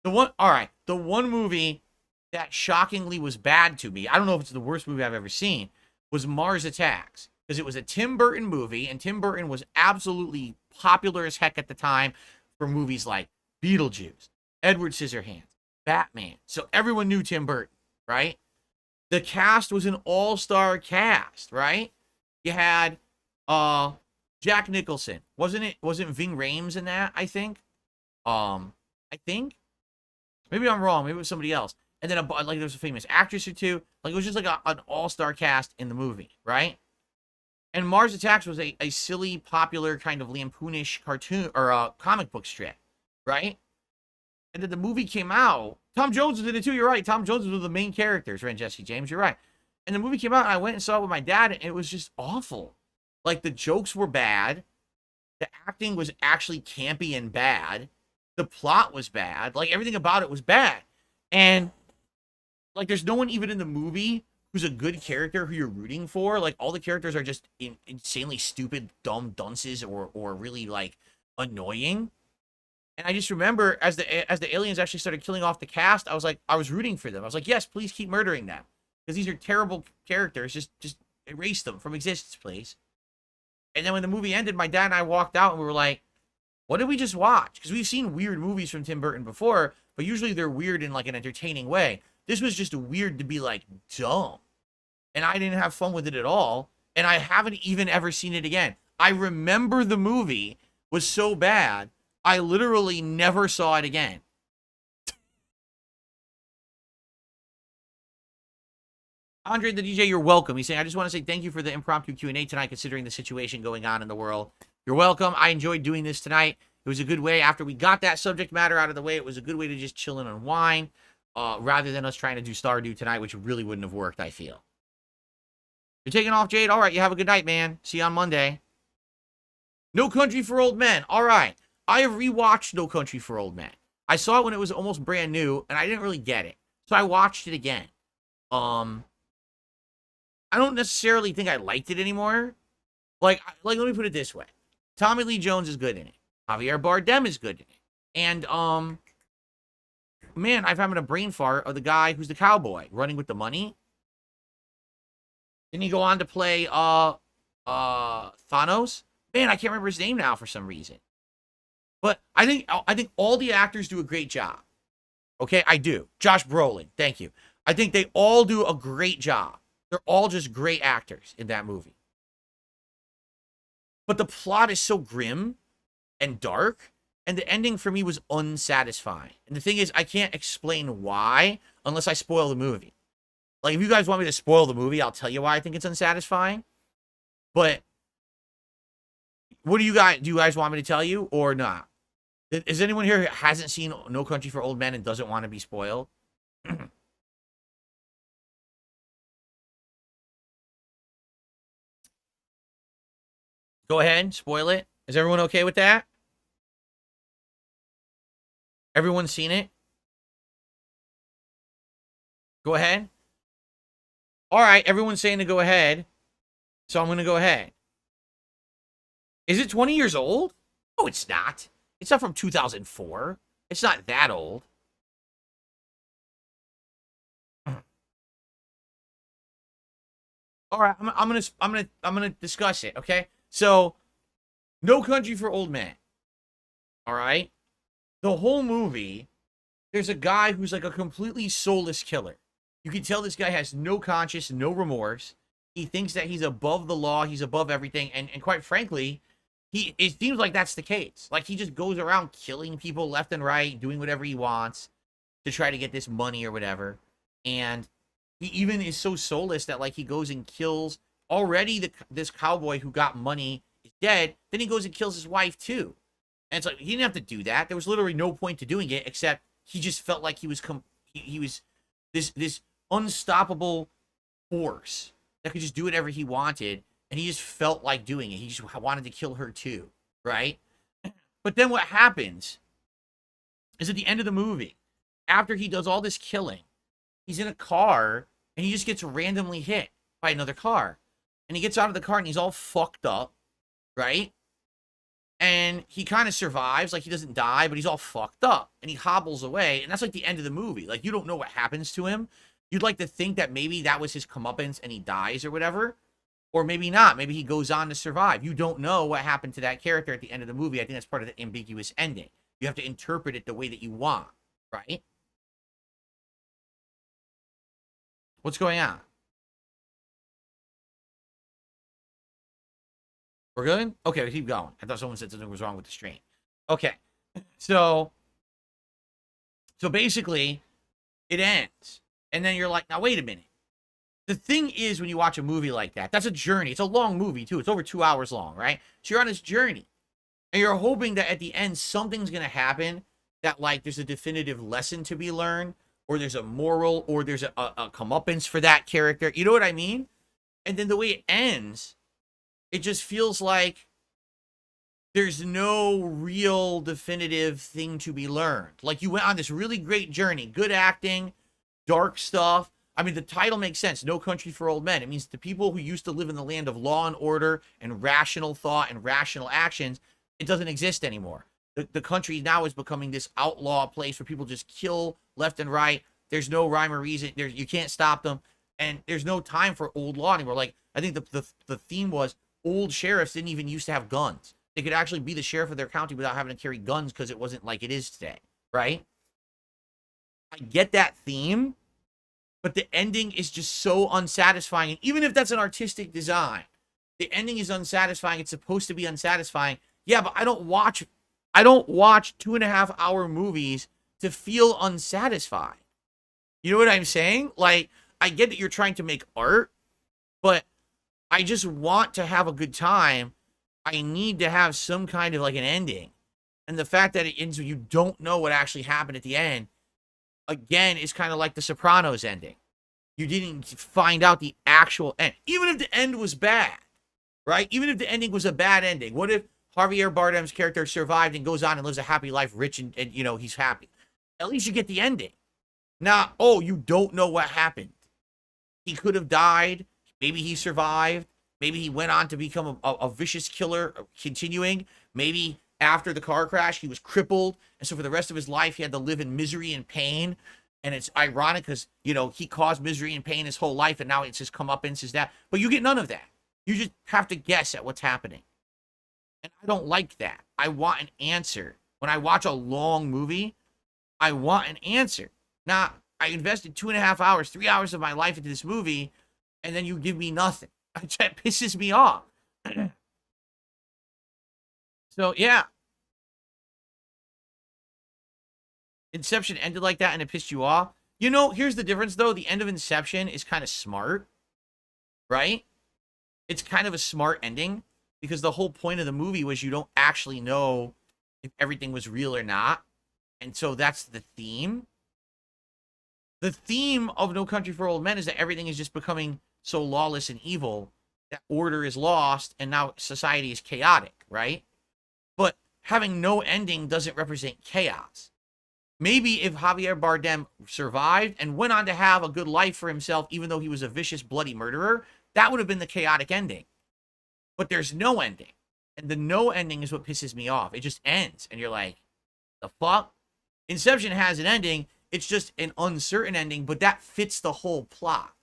S1: all right, the one movie that shockingly was bad to me, I don't know if it's the worst movie I've ever seen, was Mars Attacks. Because it was a Tim Burton movie, and Tim Burton was absolutely popular as heck at the time for movies like Beetlejuice, Edward Scissorhands, Batman. So everyone knew Tim Burton, right? The cast was an all-star cast, right? You had Jack Nicholson. Wasn't Ving Rhames in that, I think? I think. Maybe I'm wrong. Maybe it was somebody else. And then like there was a famous actress or two. Like it was just like an all-star cast in the movie, right? And Mars Attacks was a silly, popular kind of lampoonish cartoon or comic book strip, right? And then the movie came out. Tom Jones was in it too. You're right. Tom Jones was one of the main characters, right? Jesse James. You're right. And the movie came out, and I went and saw it with my dad, and it was just awful. Like the jokes were bad. The acting was actually campy and bad. The plot was bad. Like everything about it was bad. And like there's no one even in the movie who's a good character who you're rooting for. Like all the characters are just insanely stupid, dumb dunces or really like annoying. And I just remember as the aliens actually started killing off the cast, I was rooting for them. I was like, yes, please keep murdering them because these are terrible characters. Just erase them from existence, please. And then when the movie ended, my dad and I walked out and we were like, what did we just watch? Because we've seen weird movies from Tim Burton before, but usually they're weird in like an entertaining way. This was just weird to be like dumb. And I didn't have fun with it at all. And I haven't even ever seen it again. I remember the movie was so bad, I literally never saw it again. Andre the DJ, you're welcome. He's saying, I just want to say thank you for the impromptu Q&A tonight, considering the situation going on in the world. You're welcome. I enjoyed doing this tonight. It was a good way, after we got that subject matter out of the way, it was a good way to just chill and unwind, rather than us trying to do Stardew tonight, which really wouldn't have worked, I feel. You're taking off, Jade? All right, you have a good night, man. See you on Monday. No Country for Old Men. All right. I have rewatched No Country for Old Men. I saw it when it was almost brand new, and I didn't really get it. So I watched it again. I don't necessarily think I liked it anymore. Like let me put it this way. Tommy Lee Jones is good in it. Javier Bardem is good in it. And, man, I'm having a brain fart of the guy who's the cowboy running with the money. Didn't he go on to play, Thanos? Man, I can't remember his name now for some reason. But I think all the actors do a great job. Okay, I do. Josh Brolin, thank you. I think they all do a great job. They're all just great actors in that movie. But the plot is so grim and dark, and the ending for me was unsatisfying. And the thing is, I can't explain why unless I spoil the movie. Like, if you guys want me to spoil the movie, I'll tell you why I think it's unsatisfying. But what do you guys want me to tell you or not? Is anyone here who hasn't seen No Country for Old Men and doesn't want to be spoiled? Go ahead, spoil it. Is everyone okay with that? Everyone's seen it? Go ahead. All right, everyone's saying to go ahead. So I'm going to go ahead. Is it 20 years old? No, it's not. It's not from 2004. It's not that old. All right, I'm gonna discuss it, okay? So, No Country for Old Men. All right? The whole movie, there's a guy who's like a completely soulless killer. You can tell this guy has no conscience, no remorse. He thinks that he's above the law, he's above everything, and quite frankly, it seems like that's the case. Like, he just goes around killing people left and right, doing whatever he wants to try to get this money or whatever. And he even is so soulless that, like, he goes and kills already this cowboy who got money is dead. Then he goes and kills his wife too. And it's like, he didn't have to do that. There was literally no point to doing it, except he just felt like he was he was this unstoppable force that could just do whatever he wanted, and he just felt like doing it. He just wanted to kill her too, right? But then what happens is at the end of the movie, after he does all this killing, he's in a car and he just gets randomly hit by another car. And he gets out of the car and he's all fucked up, right? And he kind of survives, like he doesn't die, but he's all fucked up. And he hobbles away, and that's like the end of the movie. Like, you don't know what happens to him. You'd like to think that maybe that was his comeuppance and he dies or whatever. Or maybe not. Maybe he goes on to survive. You don't know what happened to that character at the end of the movie. I think that's part of the ambiguous ending. You have to interpret it the way that you want, right? What's going on? We're good? Okay, keep going. I thought someone said something was wrong with the stream. Okay. So basically, it ends. And then you're like, now wait a minute. The thing is, when you watch a movie like that, that's a journey. It's a long movie, too. It's over 2 hours long, right? So you're on this journey. And you're hoping that at the end, something's going to happen that, like, there's a definitive lesson to be learned, or there's a moral, or there's a comeuppance for that character. You know what I mean? And then the way it ends, it just feels like there's no real definitive thing to be learned. Like, you went on this really great journey, good acting, dark stuff. I mean, the title makes sense. No Country for Old Men. It means the people who used to live in the land of law and order and rational thought and rational actions, it doesn't exist anymore. The country now is becoming this outlaw place where people just kill left and right. There's no rhyme or reason. You can't stop them. And there's no time for old law anymore. Like, I think the theme was old sheriffs didn't even used to have guns. They could actually be the sheriff of their county without having to carry guns because it wasn't like it is today, right? I get that theme, but the ending is just so unsatisfying. And even if that's an artistic design, the ending is unsatisfying. It's supposed to be unsatisfying. Yeah, but I don't watch 2.5-hour movies to feel unsatisfied. You know what I'm saying? Like, I get that you're trying to make art, but I just want to have a good time. I need to have some kind of like an ending. And the fact that it ends when you don't know what actually happened at the end, again, is kind of like the Sopranos ending. You didn't find out the actual end. Even if the end was bad, right? Even if the ending was a bad ending. What if Javier Bardem's character survived and goes on and lives a happy life, rich and you know, he's happy? At least you get the ending. Now, oh, you don't know what happened. He could have died. Maybe he survived. Maybe he went on to become a vicious killer, continuing. Maybe after the car crash, he was crippled. And so for the rest of his life, he had to live in misery and pain. And it's ironic because, you know, he caused misery and pain his whole life. And now it's his comeuppance, his that. But you get none of that. You just have to guess at what's happening. And I don't like that. I want an answer. When I watch a long movie, I want an answer. Now, I invested 2.5 hours, 3 hours of my life into this movie, and then you give me nothing. That pisses me off. So, yeah. Inception ended like that and it pissed you off. You know, here's the difference, though. The end of Inception is kind of smart, right? It's kind of a smart ending because the whole point of the movie was you don't actually know if everything was real or not. And so that's the theme. The theme of No Country for Old Men is that everything is just becoming so lawless and evil that order is lost and now society is chaotic, right? But having no ending doesn't represent chaos. Maybe if Javier Bardem survived and went on to have a good life for himself, even though he was a vicious, bloody murderer, that would have been the chaotic ending. But there's no ending. And the no ending is what pisses me off. It just ends. And you're like, the fuck? Inception has an ending. It's just an uncertain ending, but that fits the whole plot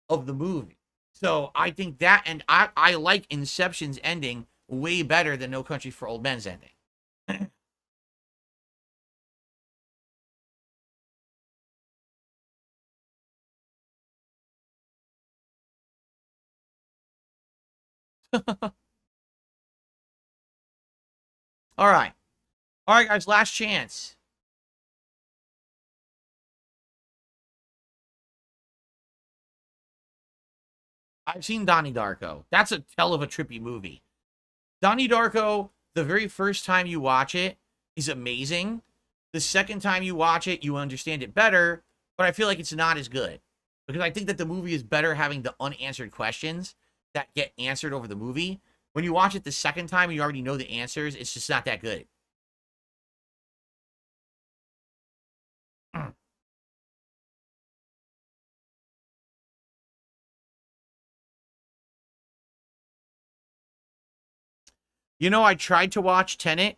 S1: of the movie. So I think that, and I like Inception's ending way better than No Country for Old Men's ending. All right. All right, guys, last chance. I've seen Donnie Darko. That's a hell of a trippy movie. Donnie Darko, The very first time you watch it is amazing. The second time you watch it, you understand it better, but I feel like it's not as good. Because I think that the movie is better having the unanswered questions that get answered over the movie. When you watch it the second time and you already know the answers, it's just not that good. You know, I tried to watch Tenet,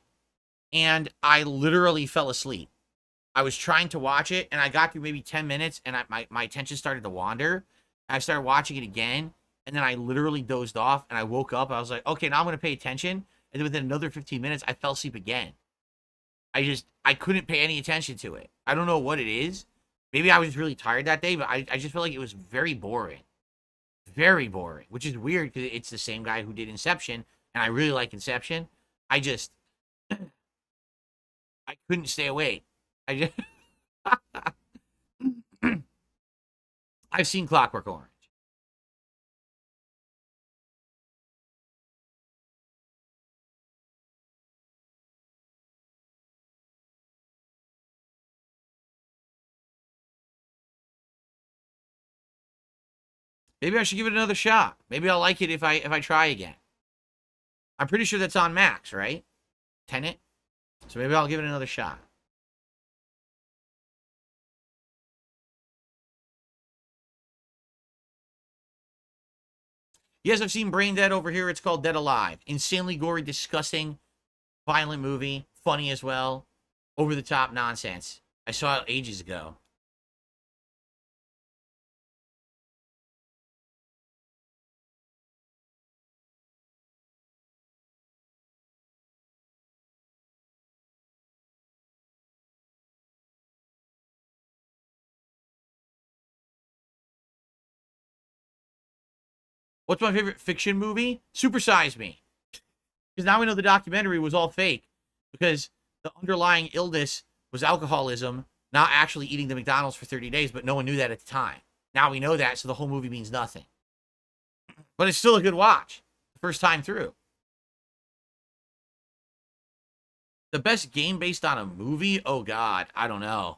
S1: and I literally fell asleep. I was trying to watch it, and I got through maybe 10 minutes, and my attention started to wander. I started watching it again, and then I literally dozed off, and I woke up. I was like, okay, now I'm going to pay attention. And then within another 15 minutes, I fell asleep again. I couldn't pay any attention to it. I don't know what it is. Maybe I was really tired that day, but I just felt like it was very boring. Very boring, which is weird because it's the same guy who did Inception, and I really like Inception. I just, I couldn't stay awake. I just, I've seen Clockwork Orange. Maybe I should give it another shot. Maybe I'll like it if I try again. I'm pretty sure that's on Max, right? Tenet. So maybe I'll give it another shot. Yes, I've seen Brain Dead over here. It's called Dead Alive. Insanely gory, disgusting, violent movie. Funny as well. Over the top nonsense. I saw it ages ago. What's my favorite fiction movie? Super Size Me. Because now we know the documentary was all fake. Because the underlying illness was alcoholism, not actually eating the McDonald's for 30 days, but no one knew that at the time. Now we know that, so the whole movie means nothing. But it's still a good watch. The first time through. The best game based on a movie? Oh, God. I don't know.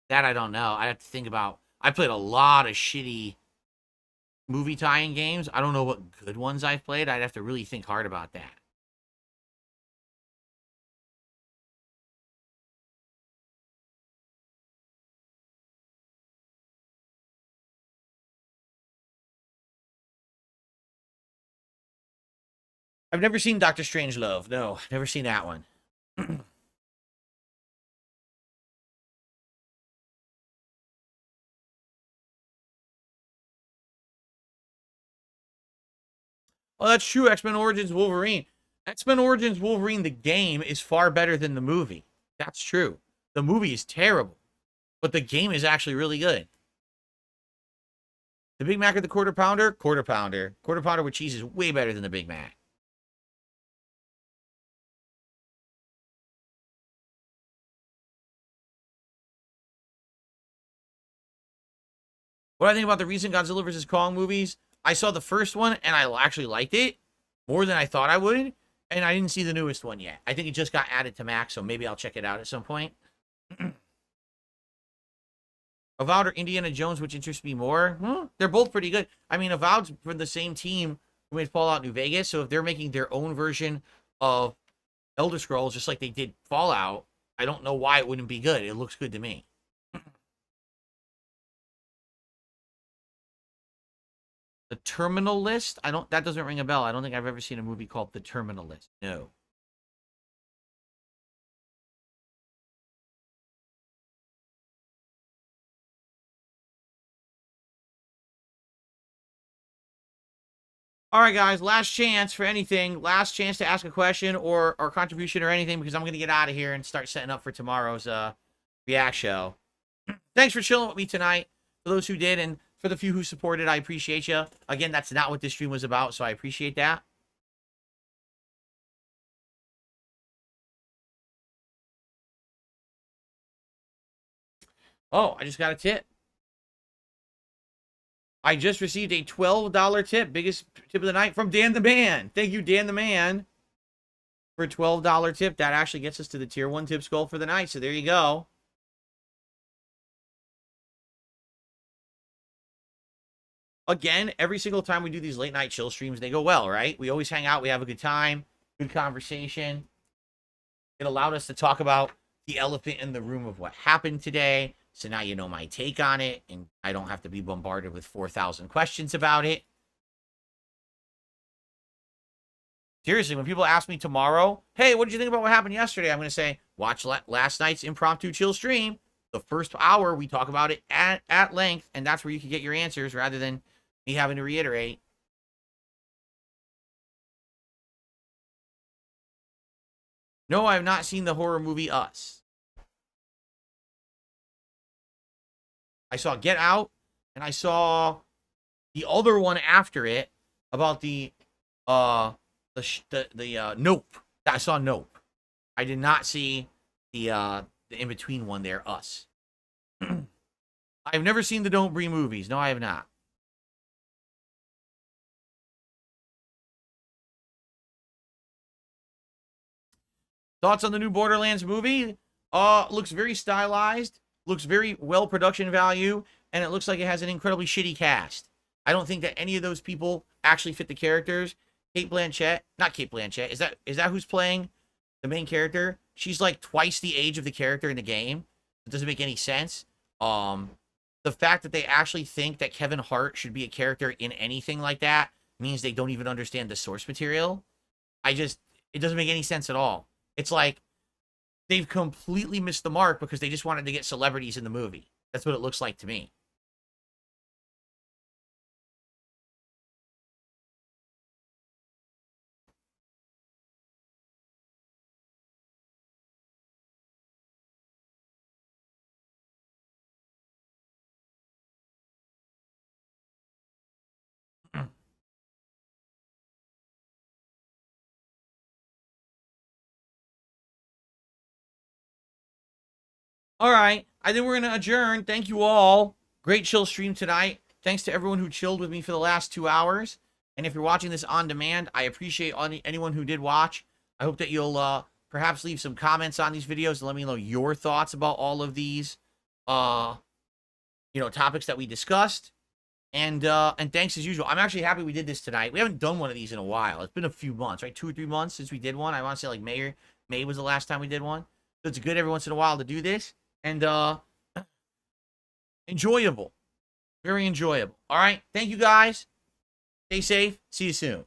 S1: That I don't know. I have to think about. I played a lot of shitty movie tie-in games. I don't know what good ones I've played. I'd have to really think hard about that. I've never seen Doctor Strangelove. No, never seen that one. Oh, that's true. X-Men Origins Wolverine. X-Men Origins Wolverine, the game, is far better than the movie. That's true. The movie is terrible, but the game is actually really good. The Big Mac or the Quarter Pounder? Quarter Pounder. Quarter Pounder with cheese is way better than the Big Mac. What I think about the recent Godzilla vs. Kong movies, I saw the first one and I actually liked it more than I thought I would. And I didn't see the newest one yet. I think it just got added to Max, so maybe I'll check it out at some point. Avowed or Indiana Jones, which interests me more? They're both pretty good. I mean, Avowed's from the same team who made Fallout New Vegas, so if they're making their own version of Elder Scrolls, just like they did Fallout, I don't know why it wouldn't be good. It looks good to me. The Terminal List? That doesn't ring a bell. I don't think I've ever seen a movie called The Terminal List. No. All right, guys, last chance for anything. Last chance to ask a question or contribution or anything, because I'm going to get out of here and start setting up for tomorrow's React show. Thanks for chilling with me tonight. For those who did, and for the few who supported, I appreciate you. Again, that's not what this stream was about, so I appreciate that. Oh, I just got a tip. I just received a $12 tip, biggest tip of the night from Dan the Man. Thank you, Dan the Man. for a $12 tip. That actually gets us to the tier 1 tips goal for the night. So there you go. Again, every single time we do these late night chill streams, they go well, right? We always hang out. We have a good time, good conversation. It allowed us to talk about the elephant in the room of what happened today. So now you know my take on it, and I don't have to be bombarded with 4,000 questions about it. Seriously, when people ask me tomorrow, hey, what did you think about what happened yesterday? I'm going to say, watch last night's impromptu chill stream. The first hour, we talk about it at length, and that's where you can get your answers rather than me having to reiterate. No, I have not seen the horror movie Us. I saw Get Out, and I saw the other one after it about the Nope. I saw Nope. I did not see the in-between one there, Us. I've never seen the Don't Breathe movies. No, I have not. Thoughts on the new Borderlands movie? Looks very stylized, looks very well production value, and it looks like it has an incredibly shitty cast. I don't think that any of those people actually fit the characters. Kate Blanchett, not Kate Blanchett, is that who's playing the main character? She's like twice the age of the character in the game. It doesn't make any sense. The fact that they actually think that Kevin Hart should be a character in anything like that means they don't even understand the source material. It doesn't make any sense at all. It's like they've completely missed the mark because they just wanted to get celebrities in the movie. That's what it looks like to me. All right. I think we're going to adjourn. Thank you all. Great chill stream tonight. Thanks to everyone who chilled with me for the last 2 hours. And if you're watching this on demand, I appreciate anyone who did watch. I hope that you'll perhaps leave some comments on these videos and let me know your thoughts about all of these topics that we discussed. And thanks as usual. I'm actually happy we did this tonight. We haven't done one of these in a while. It's been a few months, right? 2 or 3 months since we did one. I want to say like May was the last time we did one. So it's good every once in a while to do this. And enjoyable. Very enjoyable. All right. Thank you guys. Stay safe. See you soon.